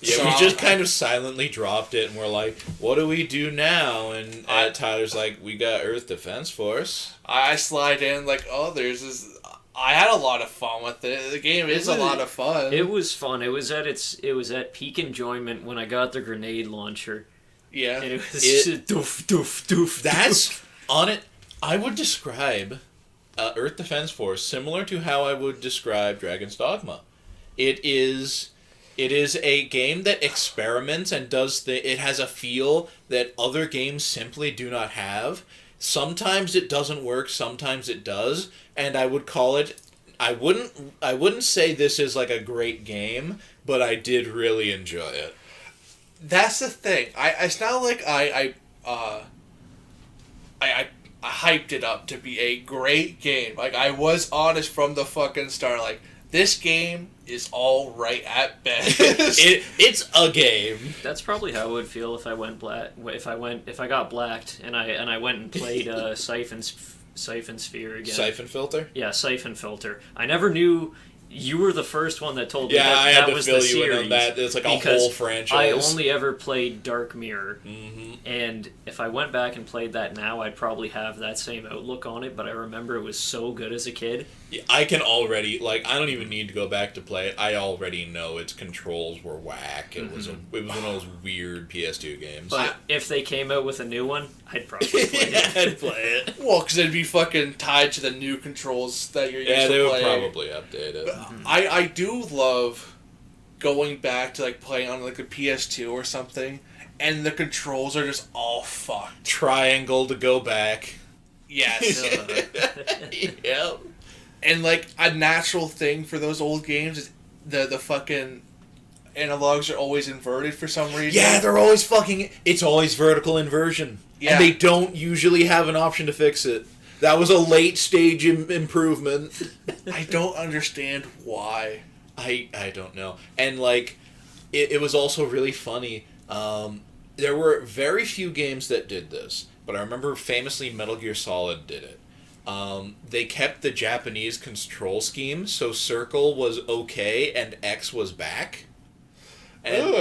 Yeah, we just kind of silently dropped it, and we're like, what do we do now? And Tyler's like, we got Earth Defense Force. I slide in like, there's this... I had a lot of fun with it. The game is a lot of fun. It was fun. It was at peak enjoyment when I got the grenade launcher. Yeah. And it was doof, doof, doof. That's on it. I would describe Earth Defense Force similar to how I would describe Dragon's Dogma. It is a game that experiments and it has a feel that other games simply do not have. Sometimes it doesn't work, sometimes it does, and I would call it I wouldn't say this is like a great game, but I did really enjoy it. That's the thing. It's not like I hyped it up to be a great game. Like, I was honest from the fucking start. Like, this game is all right at best. It's a game. That's probably how I would feel if I got blacked and I went and played Siphon Sphere again. Siphon Filter? Yeah, Siphon Filter. I never knew. You were the first one that told me Yeah, I had that to was fill the you in series. on that. It's like a because whole franchise. I only ever played Dark Mirror. Mm-hmm. And if I went back and played that now, I'd probably have that same outlook on it, but I remember it was so good as a kid. Yeah, I can already, like, I don't even need to go back to play it. I already know its controls were whack. It was one of those weird PS2 games. But if they came out with a new one, I'd probably play it. I'd play it. Well, because it'd be fucking tied to the new controls that you're used to they would playing. probably update it. I do love going back to, like, playing on, like, a PS2 or something, and the controls are just all fucked. Triangle to go back. Yes. Yep. And, like, a natural thing for those old games is the fucking analogs are always inverted for some reason. Yeah, they're always fucking... It's always vertical inversion. Yeah. And they don't usually have an option to fix it. That was a late stage improvement. I don't understand why. I don't know. And, like, it was also really funny. There were very few games that did this, but I remember famously Metal Gear Solid did it. They kept the Japanese control scheme, so circle was okay and X was back. And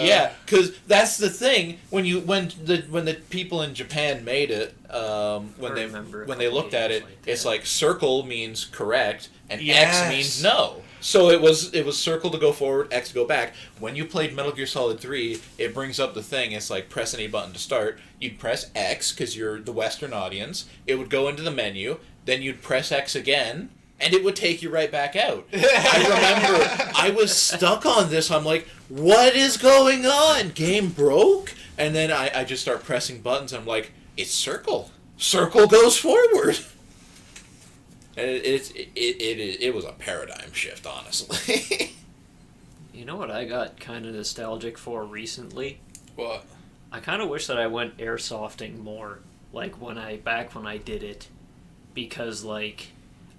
yeah, because that's the thing when the people in Japan made it, when they looked at it, it's like circle means correct and X means no. So it was circle to go forward, X to go back. When you played Metal Gear Solid 3, it brings up the thing. It's like press any button to start. You'd press X because you're the Western audience. It would go into the menu. Then you'd press X again, and it would take you right back out. I remember I was stuck on this. I'm like, what is going on? Game broke? And then I just start pressing buttons. I'm like, it's circle. Circle goes forward. And it was a paradigm shift, honestly. You know what I got kind of nostalgic for recently? What? I kind of wish that I went airsofting more, like back when I did it, because like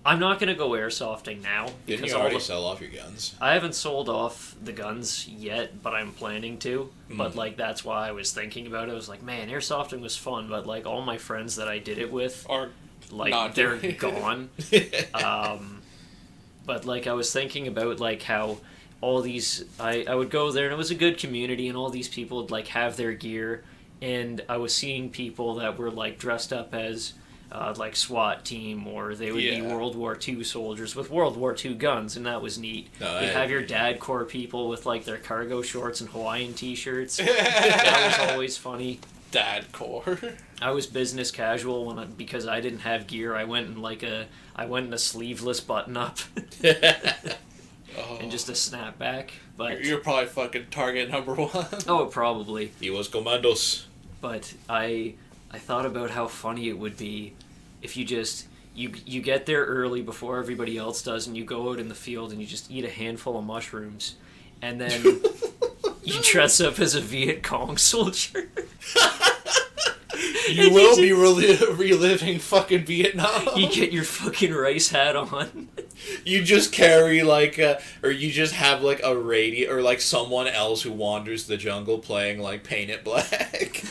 I'm not gonna go airsofting now. Didn't you already sell off your guns? I haven't sold off the guns yet, but I'm planning to. But like that's why I was thinking about it. I was like, man, airsofting was fun, but like all my friends that I did it with Are like they're gone. But like I was thinking about like how all these I would go there and it was a good community and all these people would like have their gear, and I was seeing people that were like dressed up as like SWAT team, or they would be World War II soldiers with World War II guns, and that was neat. You'd have your dad corps people with like their cargo shorts and Hawaiian t-shirts. That was always funny. Dad corps. I was business casual because I didn't have gear. I went in a sleeveless button up and just a snapback. But You're probably fucking target number one. Oh, probably. He was commandos. But I thought about how funny it would be if you just you get there early before everybody else does, and you go out in the field and you just eat a handful of mushrooms, and then you dress up as a Viet Cong soldier. You will be reliving fucking Vietnam. You get your fucking rice hat on. You just carry like or you just have like a radio, or like someone else who wanders the jungle playing like Paint It Black.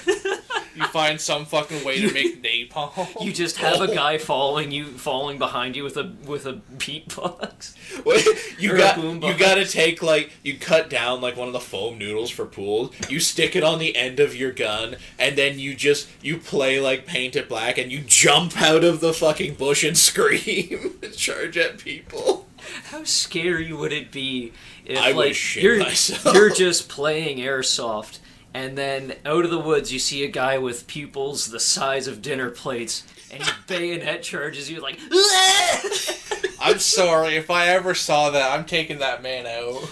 You find some fucking way to make napalm. You just have a guy falling behind you with a beatbox. You gotta take like, you cut down like one of the foam noodles for pool. You stick it on the end of your gun, and then you play like Paint It Black, and you jump out of the fucking bush and scream and charge at people. How scary would it be if I would shit myself. You're just playing airsoft, and then out of the woods you see a guy with pupils the size of dinner plates, and he bayonet charges you like. I'm sorry, if I ever saw that, I'm taking that man out.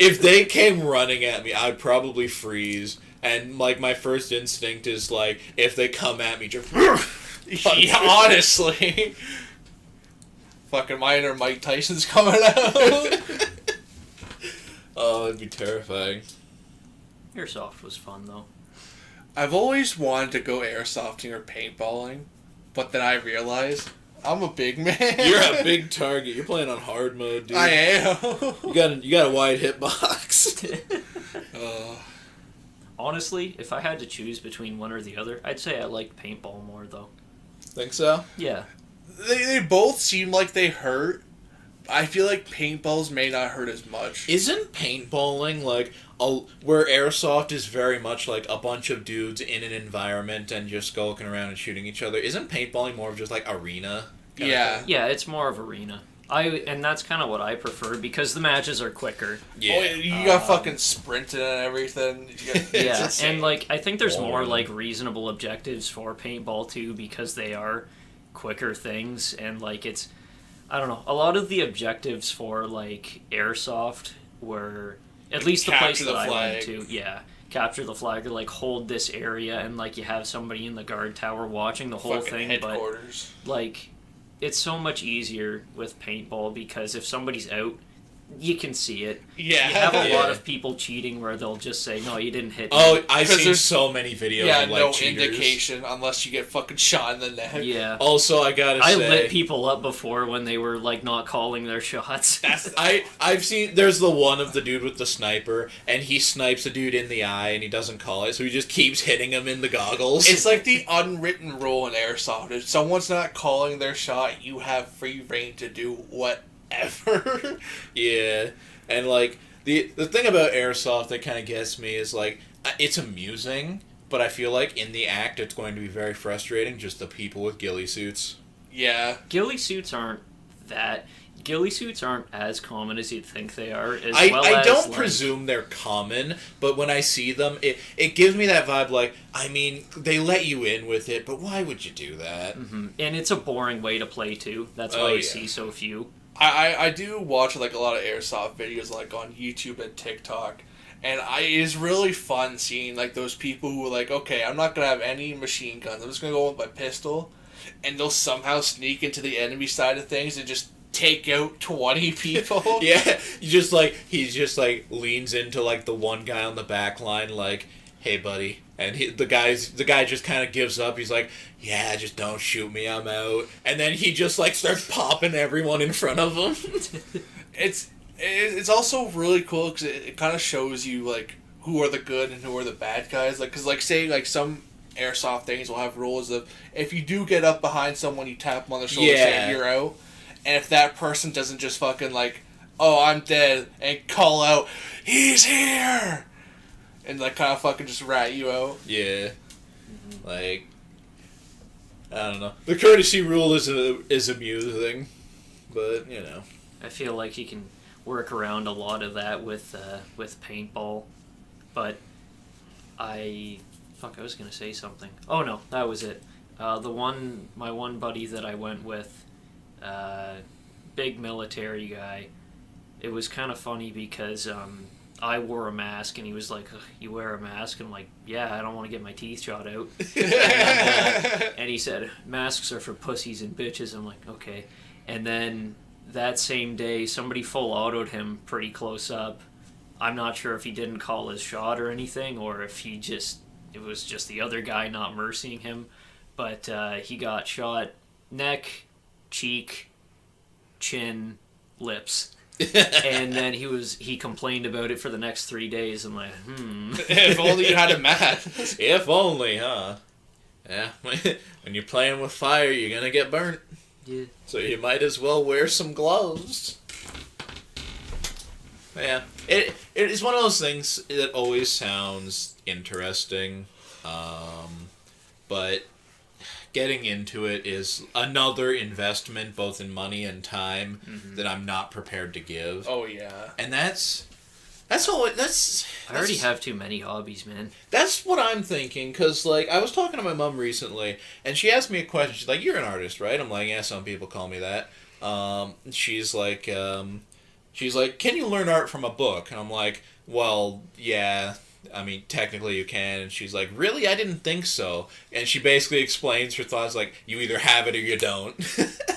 If they came running at me, I'd probably freeze. And like my first instinct is like, if they come at me, just Yeah, honestly. Fucking my inner Mike Tyson's coming out. Oh, it'd be terrifying. Airsoft was fun though. I've always wanted to go airsofting or paintballing, but then I realized I'm a big man. You're a big target. You're playing on hard mode, dude. I am. You got a wide hitbox. Honestly, if I had to choose between one or the other, I'd say I like paintball more though. Think so? Yeah. They both seem like they hurt. I feel like paintballs may not hurt as much. Isn't paintballing like where airsoft is very much like a bunch of dudes in an environment and just skulking around and shooting each other? Isn't paintballing more of just like arena? Yeah. Yeah, it's more of arena. And that's kind of what I prefer because the matches are quicker. Yeah. Oh, you got fucking sprinting and everything. Yeah, and like I think there's more like reasonable objectives for paintball too because they are quicker things and like it's I don't know, a lot of the objectives for like airsoft were at least the place that I went to, capture the flag or like hold this area and like you have somebody in the guard tower watching the whole thing, headquarters. But like it's so much easier with paintball because if somebody's out, you can see it. Yeah. You have a lot of people cheating where they'll just say, no, you didn't hit me. Oh, I've seen so many videos of, like, no cheaters. Indication unless you get fucking shot in the neck. Yeah. Also, I gotta say... I lit people up before when they were, like, not calling their shots. I've seen... There's the one of the dude with the sniper, and he snipes a dude in the eye, and he doesn't call it, so he just keeps hitting him in the goggles. It's like the unwritten rule in airsoft. If someone's not calling their shot, you have free reign to do whatever. Yeah. And, like, the thing about airsoft that kind of gets me is, like, it's amusing, but I feel like in the act it's going to be very frustrating, just the people with ghillie suits. Yeah. Ghillie suits aren't as common as you'd think they are. I don't presume they're common, but when I see them, it gives me that vibe like, I mean, they let you in with it, but why would you do that? Mm-hmm. And it's a boring way to play, too. That's why you see so few. I do watch like a lot of airsoft videos like on YouTube and TikTok, and it's really fun seeing like those people who are like, okay, I'm not gonna have any machine guns, I'm just gonna go with my pistol, and they'll somehow sneak into the enemy side of things and just take out 20 people. Yeah, he just leans into like the one guy on the back line like, hey buddy, and the guy just kind of gives up. He's like, yeah, just don't shoot me, I'm out. And then he just like starts popping everyone in front of him. It's also really cool because it kind of shows you like who are the good and who are the bad guys. Like, cause like say like some airsoft things will have rules of if you do get up behind someone, you tap them on the shoulder saying you're out. And if that person doesn't just fucking like, oh, I'm dead, and call out, he's here, and like kind of fucking just rat you out. Yeah. Like, I don't know. The courtesy rule is amusing, but you know. I feel like you can work around a lot of that with paintball, but I was gonna say something. Oh no, that was it. My one buddy that I went with, big military guy. It was kind of funny because I wore a mask and he was like, you wear a mask? And I'm like, yeah, I don't want to get my teeth shot out. And he said, masks are for pussies and bitches. I'm like, okay. And then that same day, somebody full autoed him pretty close up. I'm not sure if he didn't call his shot or anything, or if it was just the other guy not mercying him. But he got shot neck, cheek, chin, lips. And then he complained about it for the next 3 days. I'm like, If only you had a mask. If only, huh? Yeah, when you're playing with fire, you're gonna get burnt. Yeah. So you might as well wear some gloves. Yeah, it is one of those things that always sounds interesting, but getting into it is another investment, both in money and time, that I'm not prepared to give. Oh yeah, and that's I already have too many hobbies, man. That's what I'm thinking, because, like, I was talking to my mom recently, and she asked me a question. She's like, you're an artist, right? I'm like, yeah, some people call me that. She's like, can you learn art from a book? And I'm like, well, yeah, I mean, technically you can. And she's like, really? I didn't think so. And she basically explains her thoughts like, you either have it or you don't.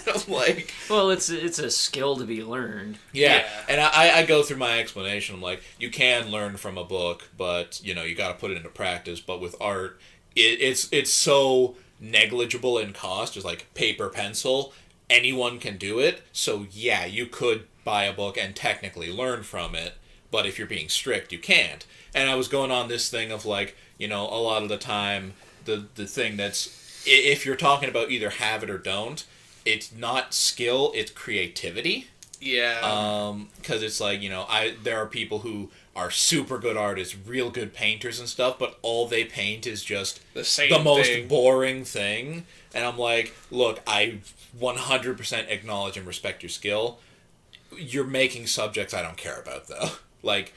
I'm like... Well, it's a skill to be learned. Yeah. And I go through my explanation. I'm like, you can learn from a book, but, you know, you got to put it into practice. But with art, it's so negligible in cost. Just like paper, pencil. Anyone can do it. So, yeah, you could buy a book and technically learn from it. But if you're being strict, you can't. And I was going on this thing of like, you know, a lot of the time, the thing that's, if you're talking about either have it or don't, it's not skill, it's creativity. Yeah. Because it's like, you know, there are people who are super good artists, real good painters and stuff, but all they paint is just the most thing. boring thing. And I'm like, look, I 100% acknowledge and respect your skill. You're making subjects I don't care about, though. Like,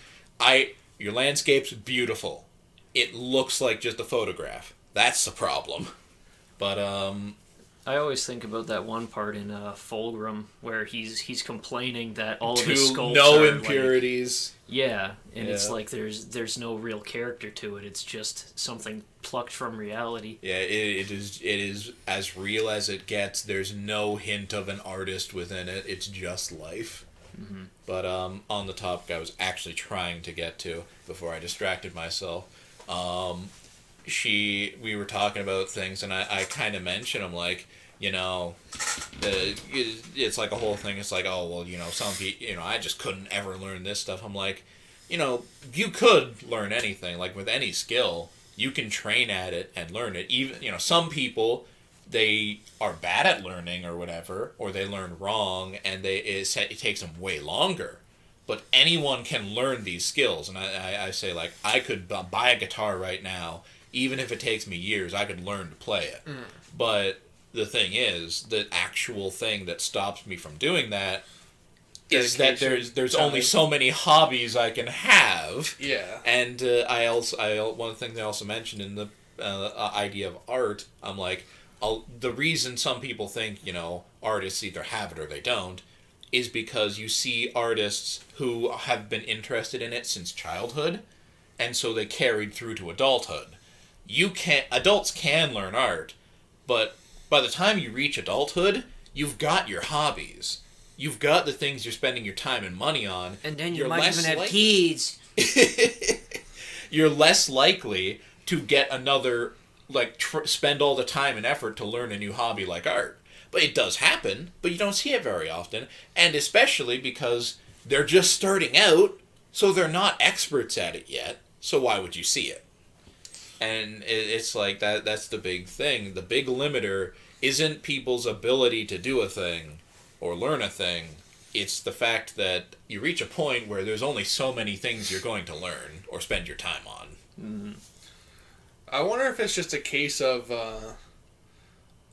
your landscape's beautiful. It looks like just a photograph. That's the problem. But, I always think about that one part in Fulgrim where he's complaining that all of to his sculpts no are impurities. Like, yeah, and it's Yeah. like there's no real character to it. It's just something plucked from reality. Yeah, it is as real as it gets. There's no hint of an artist within it. It's just life. Mm-hmm. But on the topic I was actually trying to get to before I distracted myself, we were talking about things, and I kind of mentioned, I'm like, you know, it's like a whole thing. It's like, oh, well, you know, some people, you know, I just couldn't ever learn this stuff. I'm like, you know, you could learn anything. Like with any skill, you can train at it and learn it. Even, you know, some people, they are bad at learning or whatever, or they learn wrong, and it takes them way longer. But anyone can learn these skills, and I say, like, I could buy a guitar right now, even if it takes me years, I could learn to play it. Mm. But the thing is, the actual thing that stops me from doing that is that there's only so many hobbies I can have. Yeah. And one thing they also mentioned in the idea of art, I'm like, the reason some people think, you know, artists either have it or they don't, is because you see artists who have been interested in it since childhood, and so they carried through to adulthood. Adults can learn art, but by the time you reach adulthood, you've got your hobbies. You've got the things you're spending your time and money on. And then you might even have kids. You're less likely to get another, like, spend all the time and effort to learn a new hobby like art. But it does happen, but you don't see it very often. And especially because they're just starting out, so they're not experts at it yet. So why would you see it? And it's like that's the big thing. The big limiter isn't people's ability to do a thing or learn a thing. It's the fact that you reach a point where there's only so many things you're going to learn or spend your time on. Mm-hmm. I wonder if it's just a case of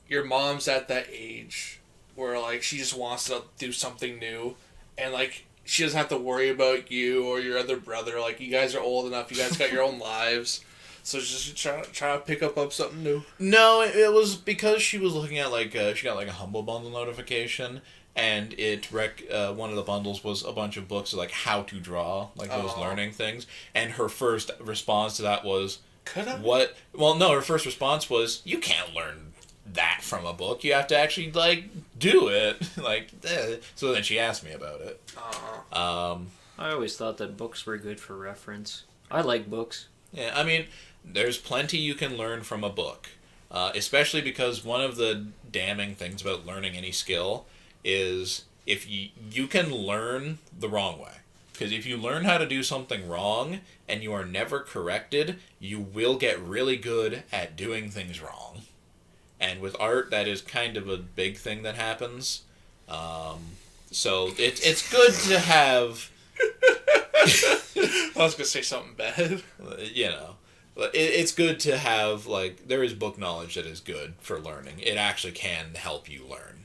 your mom's at that age where, like, she just wants to do something new, and, like, she doesn't have to worry about you or your other brother. Like, you guys are old enough. You guys got your own lives. So just try to pick up something new. No, it was because she was looking at, like, she got, like, a Humble Bundle notification, and one of the bundles was a bunch of books of, like, how to draw, like, those learning things. And her first response to that was, what? Well, no, her first response was, you can't learn that from a book. You have to actually, like, do it. Like, So then she asked me about it. I always thought that books were good for reference. I like books. Yeah, I mean, there's plenty you can learn from a book. Especially because one of the damning things about learning any skill is if you can learn the wrong way. Because if you learn how to do something wrong and you are never corrected, you will get really good at doing things wrong. And with art, that is kind of a big thing that happens. So it's good to have... I was going to say something bad. You know. It's good to have, like, there is book knowledge that is good for learning. It actually can help you learn.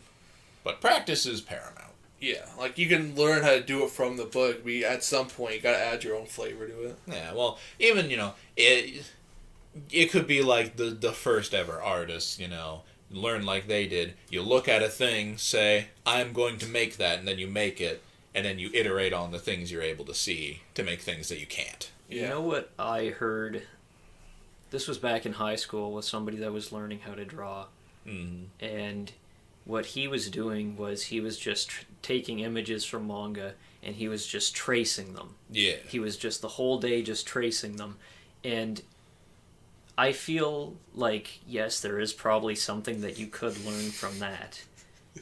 But practice is paramount. Yeah, like, you can learn how to do it from the book, but at some point you gotta add your own flavor to it. Yeah, well, even, you know, it could be like the first ever artist, you know, learn like they did. You look at a thing, say, I'm going to make that, and then you make it, and then you iterate on the things you're able to see to make things that you can't. You know what I heard? This was back in high school with somebody that was learning how to draw. Mm-hmm. And what he was doing was he was just taking images from manga and he was just tracing them. Yeah. He was just the whole day just tracing them. And I feel like, yes, there is probably something that you could learn from that.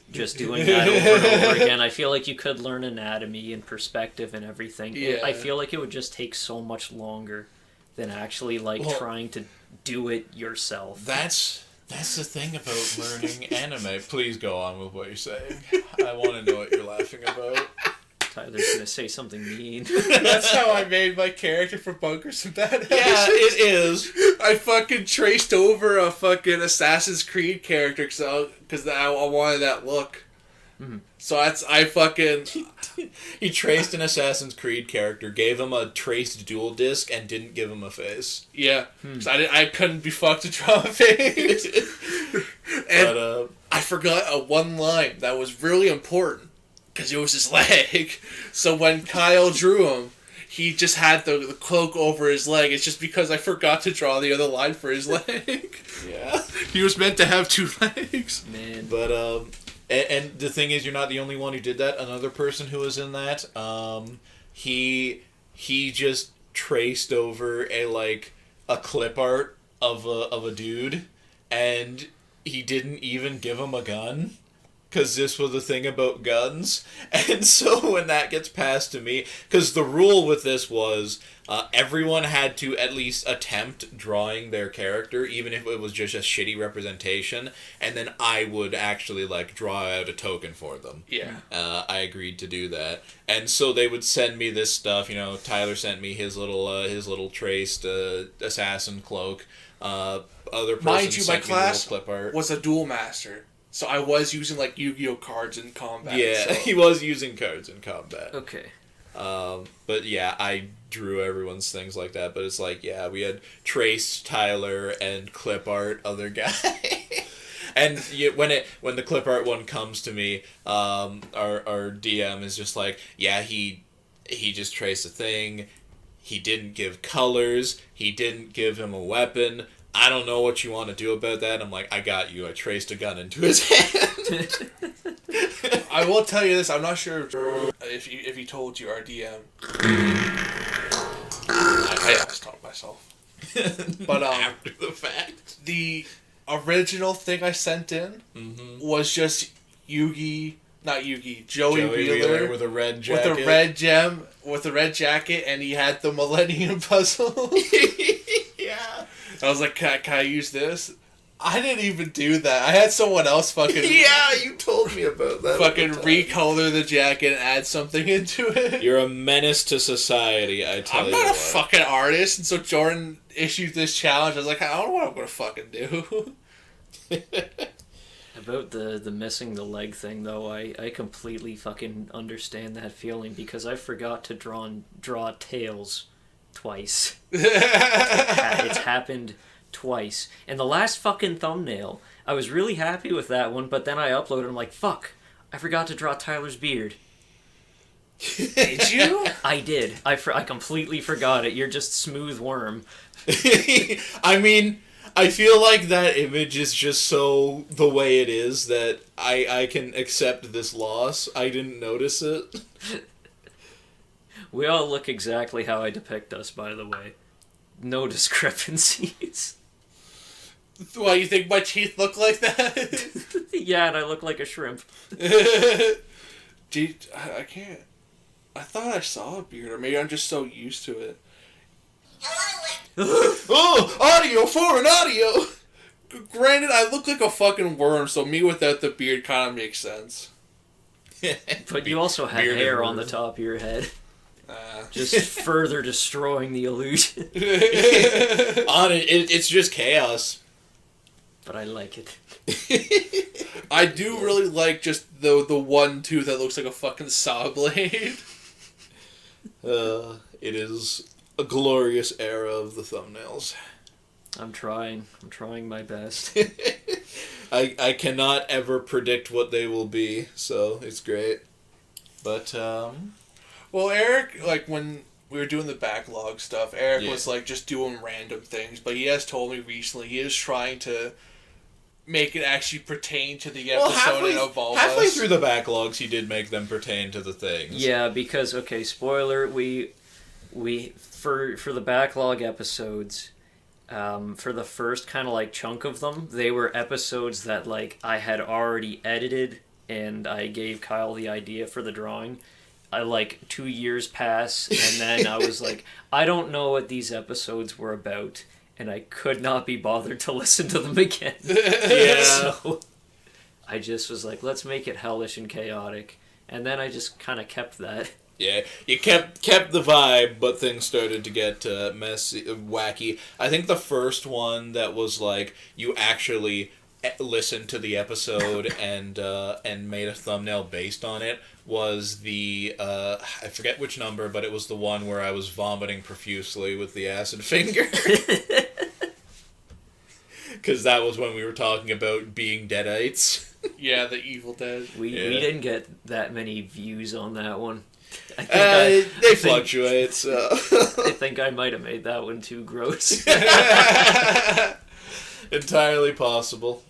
Just doing that over and over again. I feel like you could learn anatomy and perspective and everything. Yeah. I feel like it would just take so much longer than actually trying to do it yourself. That's the thing about learning anime. Please go on with what you're saying. I want to know what you're laughing about. Tyler's gonna say something mean. That's how I made my character for Bunkers and Badass. Yeah, it is. I fucking traced over a fucking Assassin's Creed character because I wanted that look. Mm-hmm. So I fucking... He traced an Assassin's Creed character, gave him a traced dual disc, and didn't give him a face. Yeah. So I couldn't be fucked to draw a face. And But, I forgot a one line that was really important. Because it was his leg. So when Kyle drew him, he just had the cloak over his leg. It's just because I forgot to draw the other line for his leg. yeah. He was meant to have 2 legs. Man. But, and the thing is, you're not the only one who did that. Another person who was in that, he just traced over a clip art of a dude, and he didn't even give him a gun. Because this was the thing about guns. And so when that gets passed to me... Because the rule with this was everyone had to at least attempt drawing their character, even if it was just a shitty representation. And then I would actually, draw out a token for them. Yeah. I agreed to do that. And so they would send me this stuff. Tyler sent me his little traced assassin cloak. Other person Mind you, my sent me little class clip art. was a duel master. So I was using, Yu-Gi-Oh! Cards in combat. Yeah, so. he was using cards in combat. Okay. But yeah, I drew everyone's things like that. But it's we had Trace, Tyler, and clip art other guy. And when the clip art one comes to me, our DM is just he just traced a thing. He didn't give colors. He didn't give him a weapon. I don't know what you want to do about that. I'm like, I got you. I traced a gun into his hand. I will tell you this. I'm not sure if he told you our DM. I just talked myself. But after the fact, the original thing I sent in was just Joey Wheeler with a red jacket. With a red gem, with a red jacket, and he had the Millennium Puzzle. Yeah. I was like, can I use this? I didn't even do that. I had someone else fucking... Yeah, you told me about that. Fucking recolor the jacket and add something into it. You're a menace to society, I tell you. I'm not a fucking artist, and so Jordan issued this challenge. I was like, I don't know what I'm going to fucking do. About the missing the leg thing, though, I completely fucking understand that feeling because I forgot to draw tails twice. It's happened twice. And the last fucking thumbnail, I was really happy with that one, but then I uploaded and I'm like, fuck, I forgot to draw Tyler's beard. Did you? I did. I completely forgot it. You're just smooth worm. I mean, I feel like that image is just so the way it is that I can accept this loss. I didn't notice it. We all look exactly how I depict us, by the way. No discrepancies. Why, you think my teeth look like that? Yeah, and I look like a shrimp. Dude, I can't... I thought I saw a beard, or maybe I'm just so used to it. Oh, audio, foreign audio! Granted, I look like a fucking worm, so me without the beard kind of makes sense. But you also have hair on the top of your head. Just further destroying the illusion. It's just chaos. But I like it. I do really like just the one tooth that looks like a fucking saw blade. It is a glorious era of the thumbnails. I'm trying my best. I cannot ever predict what they will be, so it's great. But, Well, Eric, like, when we were doing the backlog stuff. Eric Yeah. was like just doing random things, but he has told me recently he is trying to make it actually pertain to the episode and evolve halfway us. through the backlogs, he did make them pertain to the things. Yeah, because okay, spoiler, we for the backlog episodes, for the first kind of like chunk of them, they were episodes that like I had already edited and I gave Kyle the idea for the drawing. I like 2 years pass and then I was like, I don't know what these episodes were about, and I could not be bothered to listen to them again. Yeah. So I just was like, let's make it hellish and chaotic, and then I just kind of kept that. Yeah, you kept the vibe, but things started to get messy, wacky. I think the first one that was like you actually listened to the episode and made a thumbnail based on it was the I forget which number, but it was the one where I was vomiting profusely with the acid finger. Because that was when we were talking about being deadites. Yeah, the Evil Dead. We didn't get that many views on that one. They fluctuate, so... I think I might have made that one too gross. Entirely possible.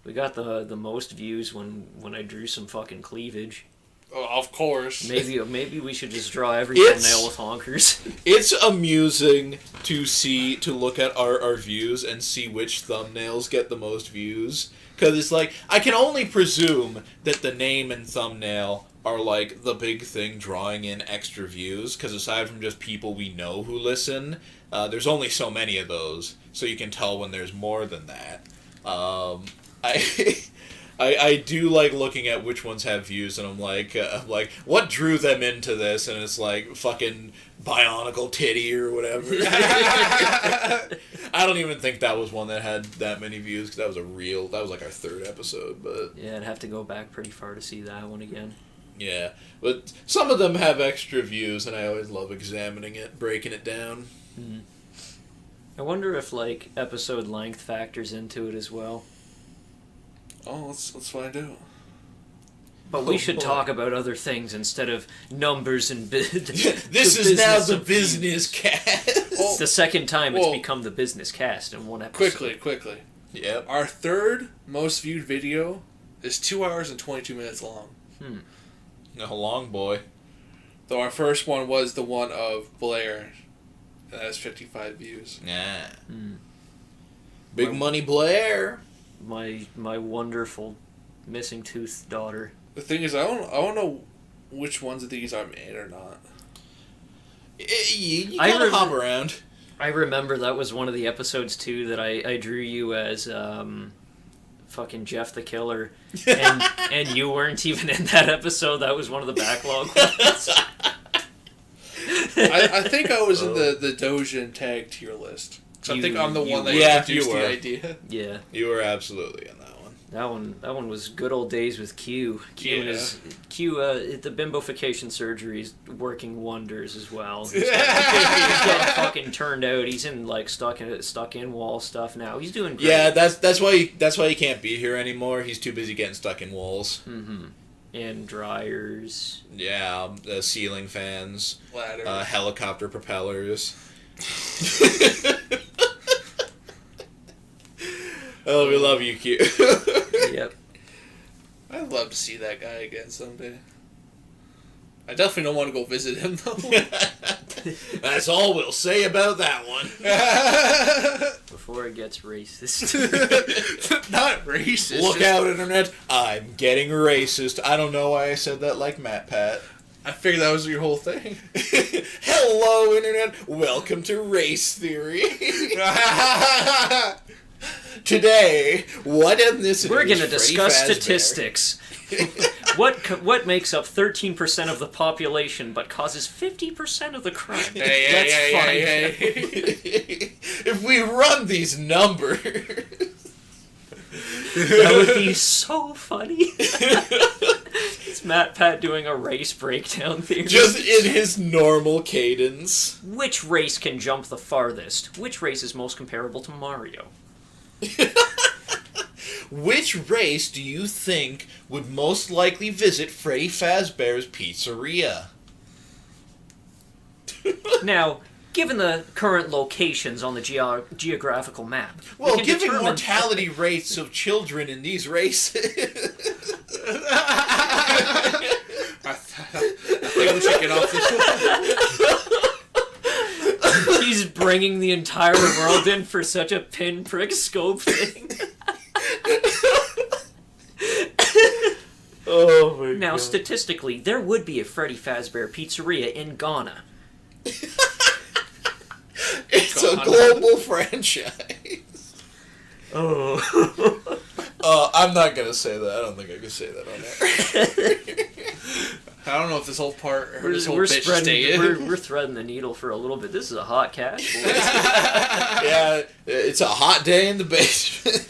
We got the most views when I drew some fucking cleavage. Oh, of course. Maybe we should just draw every It's- thumbnail with honkers. It's amusing to look at our views and see which thumbnails get the most views. Because it's like, I can only presume that the name and thumbnail are like the big thing drawing in extra views. Because aside from just people we know who listen, there's only so many of those. So you can tell when there's more than that. I do like looking at which ones have views, and I'm like, what drew them into this? And it's like fucking Bionicle Titty or whatever. I don't even think that was one that had that many views, because that was like our third episode, but... Yeah, I'd have to go back pretty far to see that one again. Yeah, but some of them have extra views, and I always love examining it, breaking it down. Mm-hmm. I wonder if, like, episode length factors into it as well. Oh, let's find out. But we should talk about other things instead of numbers and This is now the business cast. It's the second time it's Well, become the business cast in one episode. Quickly. Yep. Our third most viewed video is 2 hours and 22 minutes long. No, long boy. Though our first one was the one of Blair. And that has 55 views. Yeah. Big Money Blair. My wonderful missing tooth daughter. The thing is, I don't know which ones of these I'm in or not. You gotta hop around. I remember that was one of the episodes too that I drew you as fucking Jeff the Killer, and you weren't even in that episode. That was one of the backlog ones. I think I was in the Dojin tag tier list. So I think I'm the one that introduced the idea. Yeah. You were absolutely in that one. That one was good old days with Q. Q, the bimbofication surgery is working wonders as well. He's getting fucking turned out. He's in like stuck in wall stuff now. He's doing great. Yeah, that's why he can't be here anymore. He's too busy getting stuck in walls. Mm-hmm. And dryers. Yeah, ceiling fans, Ladders. helicopter propellers. Oh, we love you, Q. Yep. I'd love to see that guy again someday. I definitely don't want to go visit him though. That's all we'll say about that one. Before it gets racist. Not racist. Look out, Internet. I'm getting racist. I don't know why I said that like Matt Pat. I figured that was your whole thing. Hello, Internet. Welcome to Race Theory. Today, what ethnicity We're going to is Freddy discuss Fazbear? statistics. What makes up 13% of the population but causes 50% of the crime? Hey. If we run these numbers... That would be so funny. It's Matt Pat doing a race breakdown theory. Just in his normal cadence. Which race can jump the farthest? Which race is most comparable to Mario? Which race do you think would most likely visit Freddy Fazbear's Pizzeria? Now, given the current locations on the geographical map, Well, we can given determine... mortality rates of children in these races... I think I'm checking off this one. He's bringing the entire world in for such a pinprick scope thing. Oh my Now, God. statistically, there would be a Freddy Fazbear Pizzeria in Ghana. It's a global franchise. Oh. I'm not gonna say that. I don't think I can say that on air. I don't know if this whole part or We're this whole bit should stay in. we're threading the needle for a little bit. This is a hot cash, boys. Yeah, it's a hot day in the basement.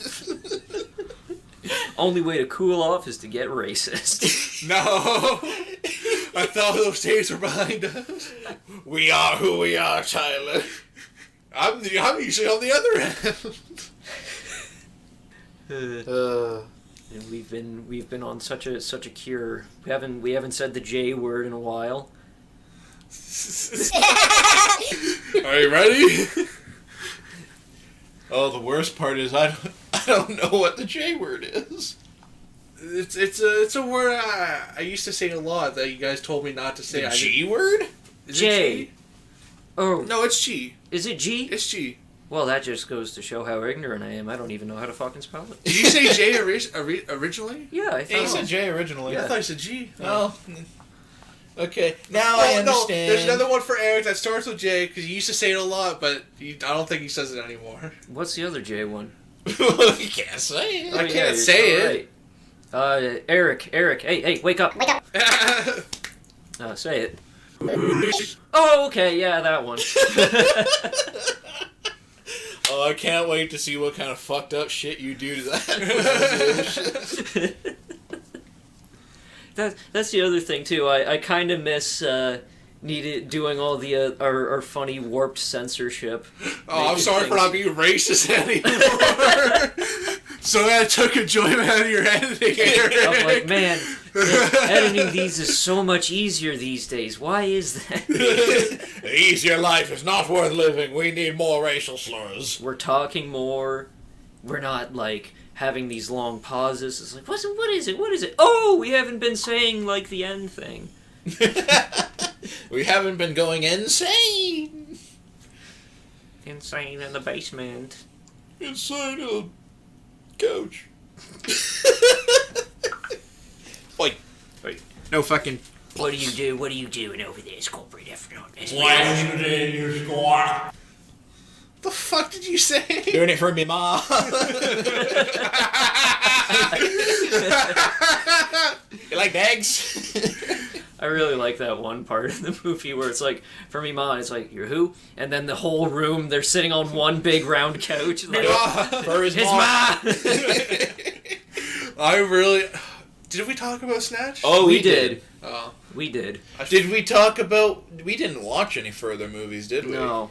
Only way to cool off is to get racist. No! I thought those days were behind us. We are who we are, Tyler. I'm usually on the other end. And we've been on such a cure. We haven't said the J word in a while. Are you ready? Oh, the worst part is I don't know what the J word is. It's a word I used to say a lot that you guys told me not to say. The G word? Is J. It G? Oh, No, it's G. is it G? It's G. Well, that just goes to show how ignorant I am. I don't even know how to fucking spell it. Did you say J originally? Yeah, I Yeah, you thought. said J originally. I thought you said G. Oh. Okay, now Well, I understand. No, there's another one for Eric that starts with J because he used to say it a lot, but I don't think he says it anymore. What's the other J one? You can't say it. I can't you're say so it. right. Eric, hey, wake up. Say it. Oh, okay, yeah, that one. Oh, I can't wait to see what kind of fucked up shit you do to that. That's the other thing too. I kind of miss doing all the our funny warped censorship. Oh, I'm Making sorry for things- not being racist anymore. So I took enjoyment out of your editing, Eric. I'm like, man, editing these is so much easier these days. Why is that? The easier life is not worth living. We need more racial slurs. We're talking more. We're not like having these long pauses. It's like, what is it? What is it? Oh, we haven't been saying like the end thing. We haven't been going insane. Insane in the basement. Inside a couch. Wait. No fucking. What do you do? What are you doing over there, corporate effort? The fuck did you say? Doing it for me, ma. You like eggs? I really like that one part of the movie where it's like, for me, ma, it's like, you're who? And then the whole room, they're sitting on one big round couch. Like, For his his ma. ma! I really... Did we talk about Snatch? Oh, We did. Oh. We did. Did we talk about... We didn't watch any further movies, did we? No.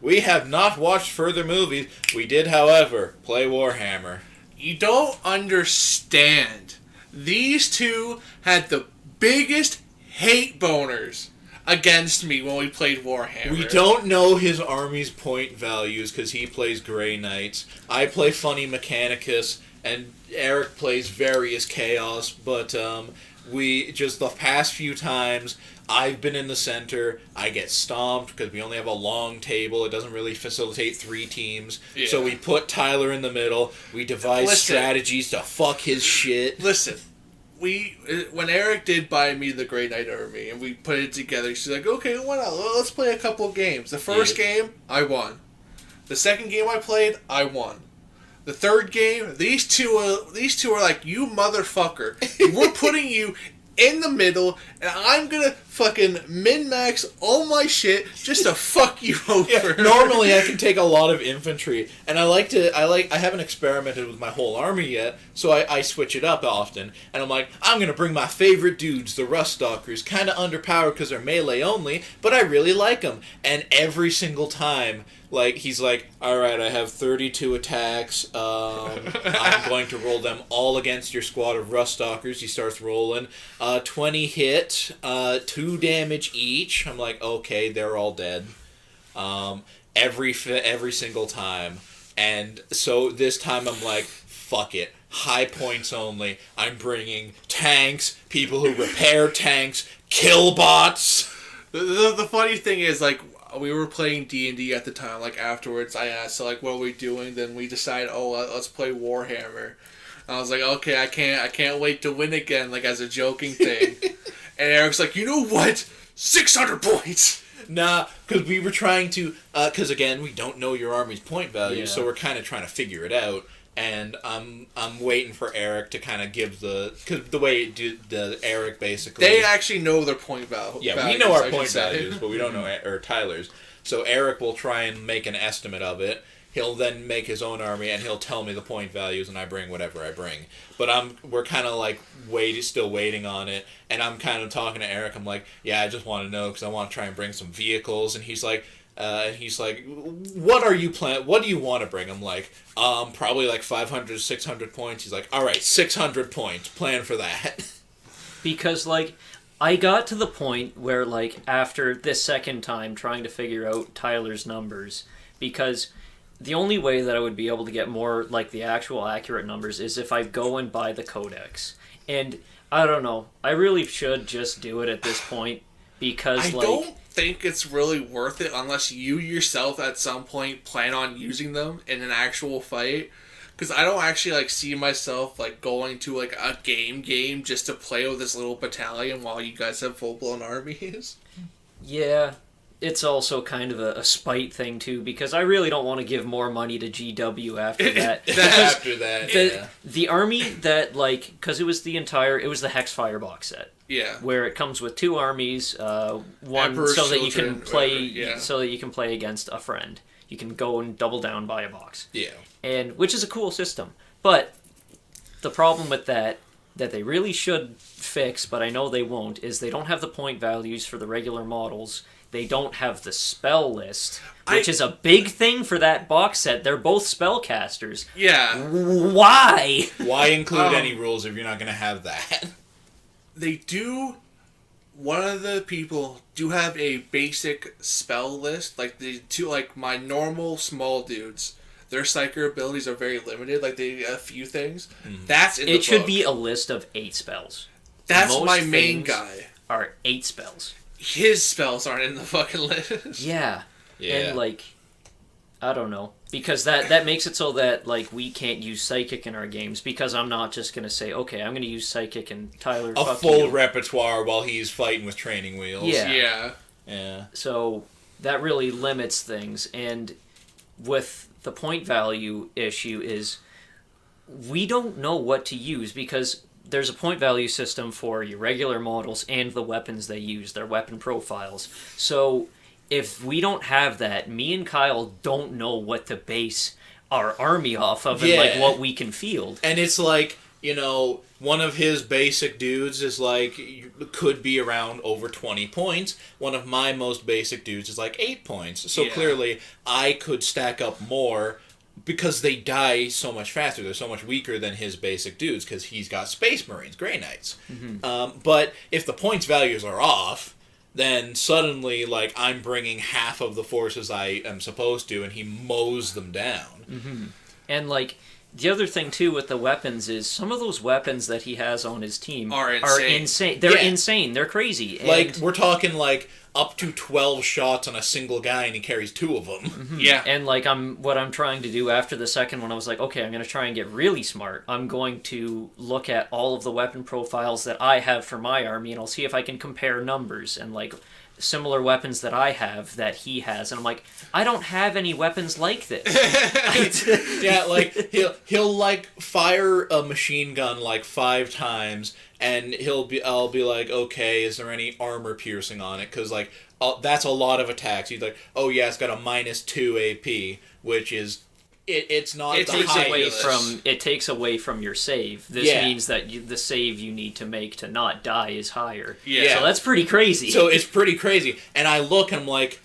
We have not watched further movies. We did, however, play Warhammer. You don't understand. These two had the biggest hate boners against me when we played Warhammer. We don't know his army's point values because he plays Grey Knights. I play Funny Mechanicus, and Eric plays various Chaos, but we just the past few times I've been in the center. I get stomped because we only have a long table. It doesn't really facilitate 3 teams. Yeah. So we put Tyler in the middle. We devise strategies to fuck his shit. Listen, when Eric did buy me the Grey Knight Army and we put it together, she's like, okay, why not? Let's play a couple games. The first game, I won. The second game I played, I won. The third game, these two are like, you motherfucker. We're putting you in the middle, and I'm gonna fucking min-max all my shit just to fuck you over. Yeah, normally I can take a lot of infantry, and I haven't experimented with my whole army yet, so I switch it up often, and I'm like, I'm gonna bring my favorite dudes, the Ruststalkers, kinda underpowered because they're melee only, but I really like them, and every single time, like, he's like, alright, I have 32 attacks, I'm going to roll them all against your squad of Ruststalkers. He starts rolling. 20 hit, 2 damage each. I'm like, okay, they're all dead. Every single time. And so this time I'm like, fuck it. High points only. I'm bringing tanks, people who repair tanks, kill bots. The funny thing is, like, we were playing D&D at the time. Like, afterwards, I asked, so, like, what are we doing? Then we decided, let's play Warhammer. I was like, okay, I can't wait to win again, like, as a joking thing. And Eric's like, you know what? 600 points! Nah, because we were trying to, because again, we don't know your army's point value, so we're kind of trying to figure it out. And I'm waiting for Eric to kind of give because the way the Eric basically... They actually know their point value. Yeah, we know our point values, but we don't know Tyler's. So Eric will try and make an estimate of it. He'll then make his own army, and he'll tell me the point values, and I bring whatever I bring. But we're kind of like still waiting on it, and I'm kind of talking to Eric. I'm like, yeah, I just want to know because I want to try and bring some vehicles, and he's like, what are you what do you want to bring? I'm like, probably like 500, 600 points. He's like, all right, 600 points. Plan for that. Because, like, I got to the point where, like, after this second time trying to figure out Tyler's numbers, because the only way that I would be able to get more, like, the actual accurate numbers is if I go and buy the codex. And, I don't know, I really should just do it at this point, because, I don't think it's really worth it unless you yourself at some point plan on using them in an actual fight. Because I don't actually, like, see myself, like, going to, like, a game just to play with this little battalion while you guys have full-blown armies. Yeah, it's also kind of a spite thing, too, because I really don't want to give more money to GW after that. The army that, like, because it was the Hexfire box set. Yeah. Where it comes with 2 armies, one Emperor's so that you Children, can play yeah. so that you can play against a friend. You can go and double down buy a box. Yeah. And which is a cool system. But the problem with that they really should fix, but I know they won't, is they don't have the point values for the regular models. They don't have the spell list, which is a big thing for that box set. They're both spellcasters. Yeah. Why? Why include any rules if you're not going to have that? They do. One of the people do have a basic spell list. Like my normal small dudes, their psyker abilities are very limited. Like a few things. Mm. That's in the book. It should be a list of 8 spells. That's Most my main guy. Are 8 spells. His spells aren't in the fucking list. Yeah. And like, I don't know. Because that makes it so that, like, we can't use Psychic in our games, because I'm not just going to say, okay, I'm going to use Psychic and Tyler, a full repertoire while he's fighting with training wheels. Yeah. Yeah. So that really limits things, and with the point value issue is we don't know what to use, because there's a point value system for your regular models and the weapons they use, their weapon profiles. So if we don't have that, me and Kyle don't know what to base our army off of and, like, what we can field. And it's like, one of his basic dudes is, like, could be around over 20 points. One of my most basic dudes is, like, 8 points. So clearly, I could stack up more because they die so much faster. They're so much weaker than his basic dudes because he's got Space Marines, Grey Knights. Mm-hmm. But if the points values are off, then suddenly, like, I'm bringing half of the forces I am supposed to, and he mows them down. Mm-hmm. And, like, the other thing, too, with the weapons is some of those weapons that he has on his team are insane. They're insane. They're crazy. And like, we're talking, like, up to 12 shots on a single guy, and he carries 2 of them. Mm-hmm. Yeah. And, like, what I'm trying to do after the second one, I was like, okay, I'm going to try and get really smart. I'm going to look at all of the weapon profiles that I have for my army, and I'll see if I can compare numbers and, like, similar weapons that I have that he has, and I'm like, I don't have any weapons like this. Yeah, like he'll like fire a machine gun like 5 times, and I'll be like, okay, is there any armor piercing on it? Because like that's a lot of attacks. He's like, oh yeah, it's got a -2 AP, which is. It's not. It takes away from your save. This means that the save you need to make to not die is higher. Yeah. So that's pretty crazy. So it's pretty crazy. And I look and I'm like,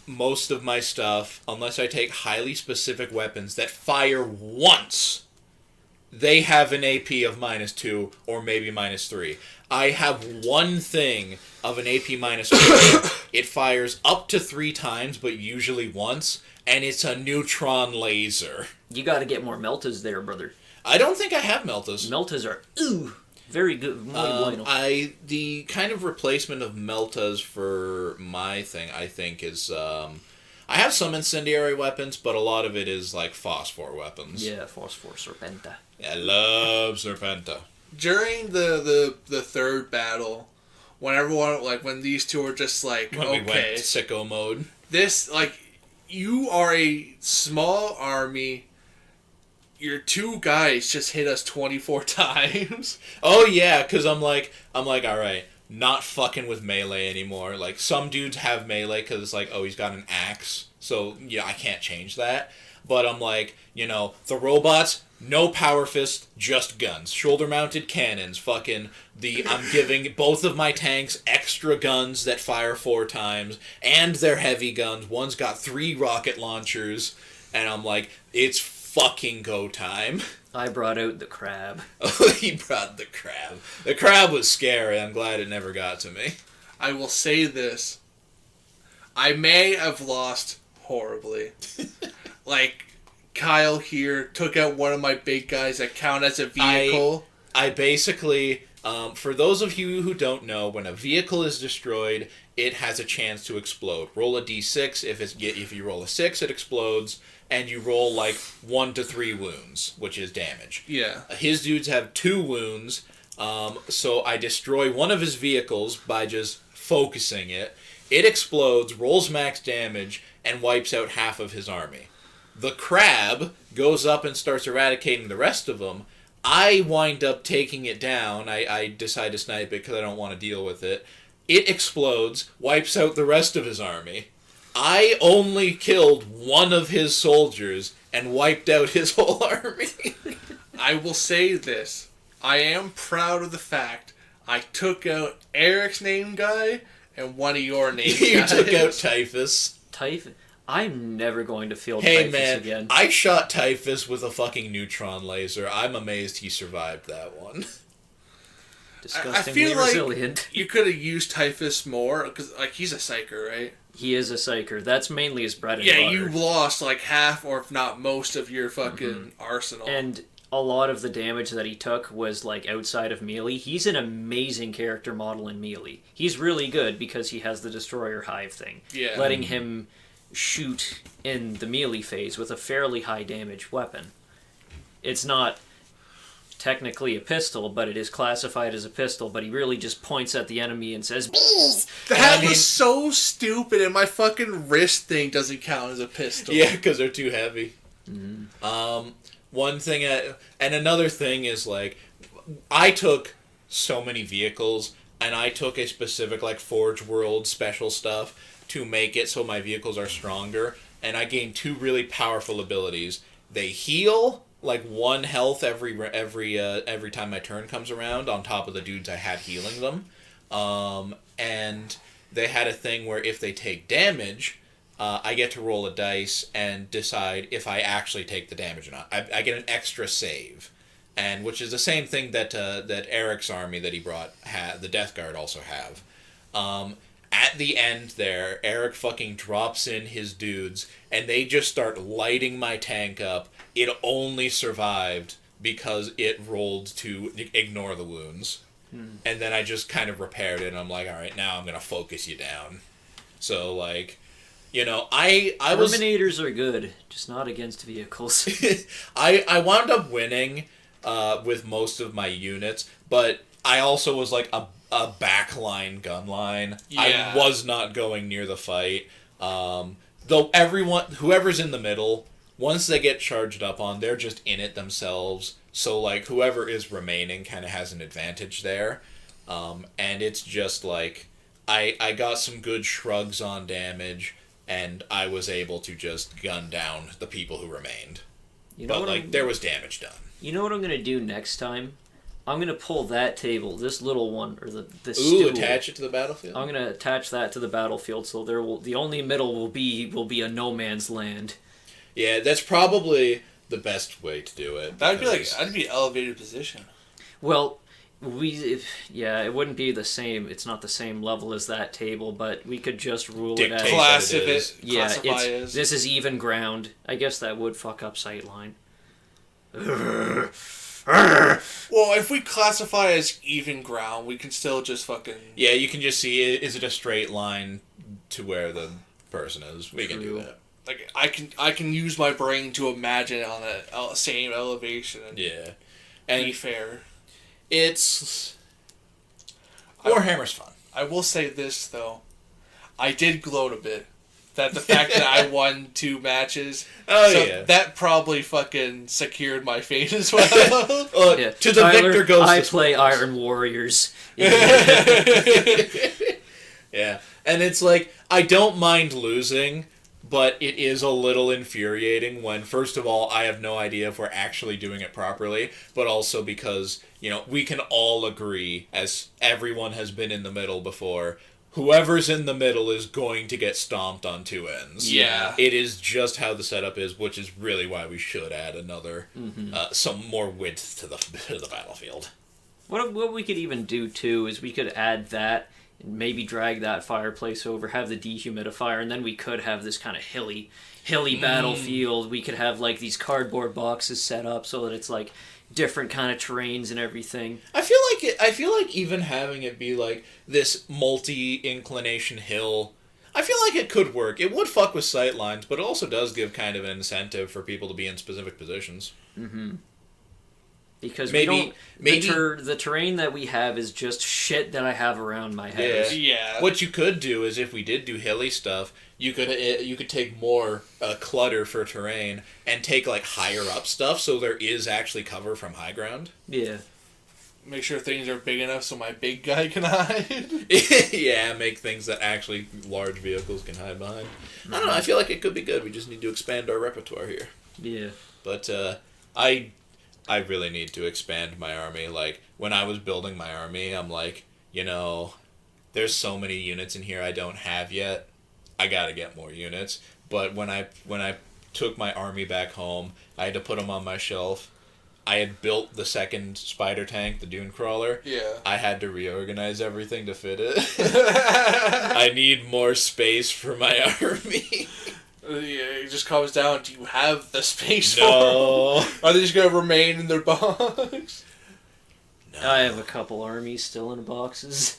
most of my stuff, unless I take highly specific weapons that fire once, they have an AP of -2 or maybe -3. I have one thing of an AP minus 15. It fires up to 3 times, but usually once, and it's a neutron laser. You got to get more meltas there, brother. I don't think I have meltas. Meltas are very good. Muy bueno. The kind of replacement of meltas for my thing, I think, is I have some incendiary weapons, but a lot of it is like phosphor weapons. Yeah, phosphor serpenta. Yeah, I love serpenta. During the third battle, when everyone, like, when these two are just like, When we okay, went sicko mode. this, like, you are a small army. Your 2 guys just hit us 24 times. Oh yeah, because I'm like, all right, not fucking with melee anymore. Like, some dudes have melee because it's like, oh, he's got an axe, so yeah, I can't change that. But I'm like, the robots, no power fist, just guns. Shoulder-mounted cannons, I'm giving both of my tanks extra guns that fire 4 times, and they're heavy guns. One's got 3 rocket launchers, and I'm like, it's fucking go time. I brought out the crab. Oh, he brought the crab. The crab was scary. I'm glad it never got to me. I will say this. I may have lost horribly. Like, Kyle here took out one of my big guys that count as a vehicle. I basically, for those of you who don't know, when a vehicle is destroyed, it has a chance to explode. Roll a d6. If you roll a 6, it explodes. And you roll, like, 1 to 3 wounds, which is damage. Yeah. His dudes have 2 wounds, so I destroy one of his vehicles by just focusing it. It explodes, rolls max damage, and wipes out half of his army. The crab goes up and starts eradicating the rest of them. I wind up taking it down. I decide to snipe it because I don't want to deal with it. It explodes, wipes out the rest of his army. I only killed one of his soldiers and wiped out his whole army. I will say this. I am proud of the fact I took out Eric's name guy and one of your name You guys. took out Typhus. Typhus? I'm never going to field Hey Typhus man, again. I shot Typhus with a fucking neutron laser. I'm amazed he survived that one. Disgustingly I feel resilient. like you could have used Typhus more, because, like, he's a psyker, right? He is a psyker. That's mainly his bread and Yeah, butter. you lost, like, half or if not most of your fucking arsenal. And a lot of the damage that he took was, like, outside of melee. He's an amazing character model in melee. He's really good because he has the Destroyer Hive thing. Yeah. Letting him shoot in the melee phase with a fairly high damage weapon. It's not technically a pistol, but it is classified as a pistol, but he really just points at the enemy and says, "Bees!" That was so stupid, and my fucking wrist thing doesn't count as a pistol. Yeah, because they're too heavy. Mm-hmm. One thing, and another thing is, like, I took so many vehicles, and I took a specific, like, Forge World special stuff to make it so my vehicles are stronger, and I gained 2 really powerful abilities. They heal, like, 1 health every time my turn comes around, on top of the dudes I had healing them. And they had a thing where if they take damage, I get to roll a dice and decide if I actually take the damage or not. I get an extra save, and which is the same thing that Eric's army that he brought the Death Guard also have. At the end there, Eric fucking drops in his dudes, and they just start lighting my tank up. It only survived because it rolled to ignore the wounds. And then I just kind of repaired it, and I'm like, alright, now I'm going to focus you down. So, like, I was... Terminators are good, just not against vehicles. I wound up winning with most of my units, but I also was like a backline gun line. Yeah. I was not going near the fight. Though whoever's in the middle, once they get charged up on, they're just in it themselves. So, like, whoever is remaining kind of has an advantage there. And it's just, like, I got some good shrugs on damage, and I was able to just gun down the people who remained. There was damage done. You know what I'm going to do next time? I'm going to pull that table, this little one, or the Ooh, stool. attach it to the battlefield? I'm going to attach that to the battlefield, so the only middle will be a no man's land. Yeah, that's probably the best way to do it. That'd be elevated position. Well, it wouldn't be the same. It's not the same level as that table, but we could just rule Dictate it as Class that if it is. it yeah. classify as. This is even ground. I guess that would fuck up sightline. Well, if we classify as even ground, we can still just fucking. Yeah, you can just see, is it a straight line to where the person is? We can do that. Like I can use my brain to imagine it on the same elevation. And Yeah, be and fair. it's Warhammer's fun. I will say this though, I did gloat a bit that the fact that I won 2 matches. Oh so yeah, that probably fucking secured my fate as well. Yeah. To the Tyler, victor goes. I the play spoils. Iron Warriors. Yeah, and it's like, I don't mind losing, but it is a little infuriating when, first of all, I have no idea if we're actually doing it properly, but also because, we can all agree, as everyone has been in the middle before, whoever's in the middle is going to get stomped on 2 ends. Yeah. It is just how the setup is, which is really why we should add another, some more width to the battlefield. What we could even do too is we could add that and maybe drag that fireplace over, have the dehumidifier, and then we could have this kind of hilly battlefield. We could have like these cardboard boxes set up so that it's like different kind of terrains and everything. I feel like even having it be like this multi-inclination hill, I feel like it could work. It would fuck with sight lines, but it also does give kind of an incentive for people to be in specific positions. Mm-hmm. Because maybe the terrain that we have is just shit that I have around my house. Yeah. What you could do is, if we did do hilly stuff, you could take more clutter for terrain and take like higher up stuff, so there is actually cover from high ground. Yeah. Make sure things are big enough so my big guy can hide. Yeah, make things that actually large vehicles can hide behind. I don't know. I feel like it could be good. We just need to expand our repertoire here. Yeah. But I really need to expand my army. Like, when I was building my army, I'm like, there's so many units in here I don't have yet. I gotta get more units. But when I took my army back home, I had to put them on my shelf. I had built the second spider tank, the dune crawler. Yeah. I had to reorganize everything to fit it. I need more space for my army. Yeah, it just comes down, do you have the space No. for them? Are they just going to remain in their box? No. I have a couple armies still in boxes.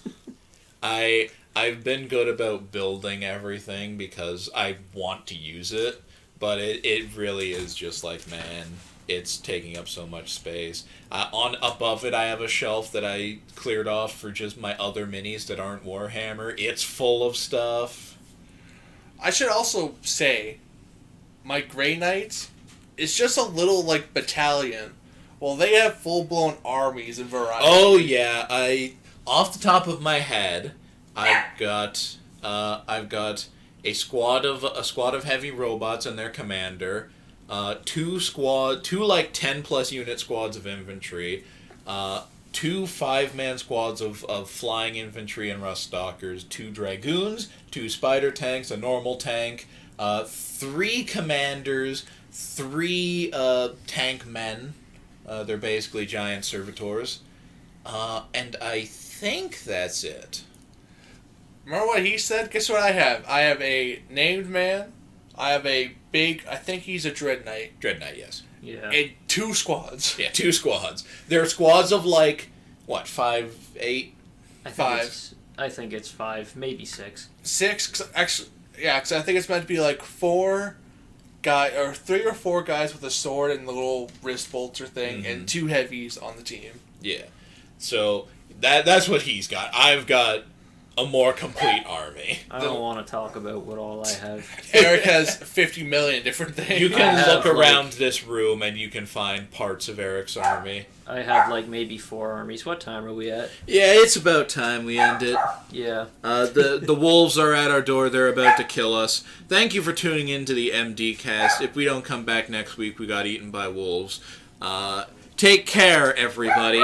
I've been good about building everything because I want to use it, but it really is just like, man, it's taking up so much space. On above it, I have a shelf that I cleared off for just my other minis that aren't Warhammer. It's full of stuff. I should also say, my Grey Knights is just a little, like, battalion. Well, they have full-blown armies and variety. Oh, yeah. Off the top of my head, I've got a squad of heavy robots and their commander, two like 10+ unit squads of infantry, 2 5-man squads of flying infantry and rust stalkers, 2 dragoons, 2 spider tanks, a normal tank, 3 commanders, 3 tank men. They're basically giant servitors. And I think that's it. Remember what he said? Guess what I have? I have a named man. I have a big, I think he's a Dread Knight. Dread Knight, yes. Yeah. And 2 squads. Yeah, 2 squads. They're squads of like, what, 5, 8? I think it's 5, maybe 6. 6, 'cause actually, yeah, because I think it's meant to be like 4 or 3 or 4 guys with a sword and the little wrist bolter thing, and 2 heavies on the team. Yeah. So that's what he's got. I've got a more complete army. I don't want to talk about what all I have. Eric has 50 million different things. You can have, look around like- this room and you can find parts of Eric's army. I have like maybe 4 armies. What time are we at? Yeah, it's about time we end it. Yeah. The wolves are at our door. They're about to kill us. Thank you for tuning in to the MD cast. If we don't come back next week, we got eaten by wolves. Take care, everybody.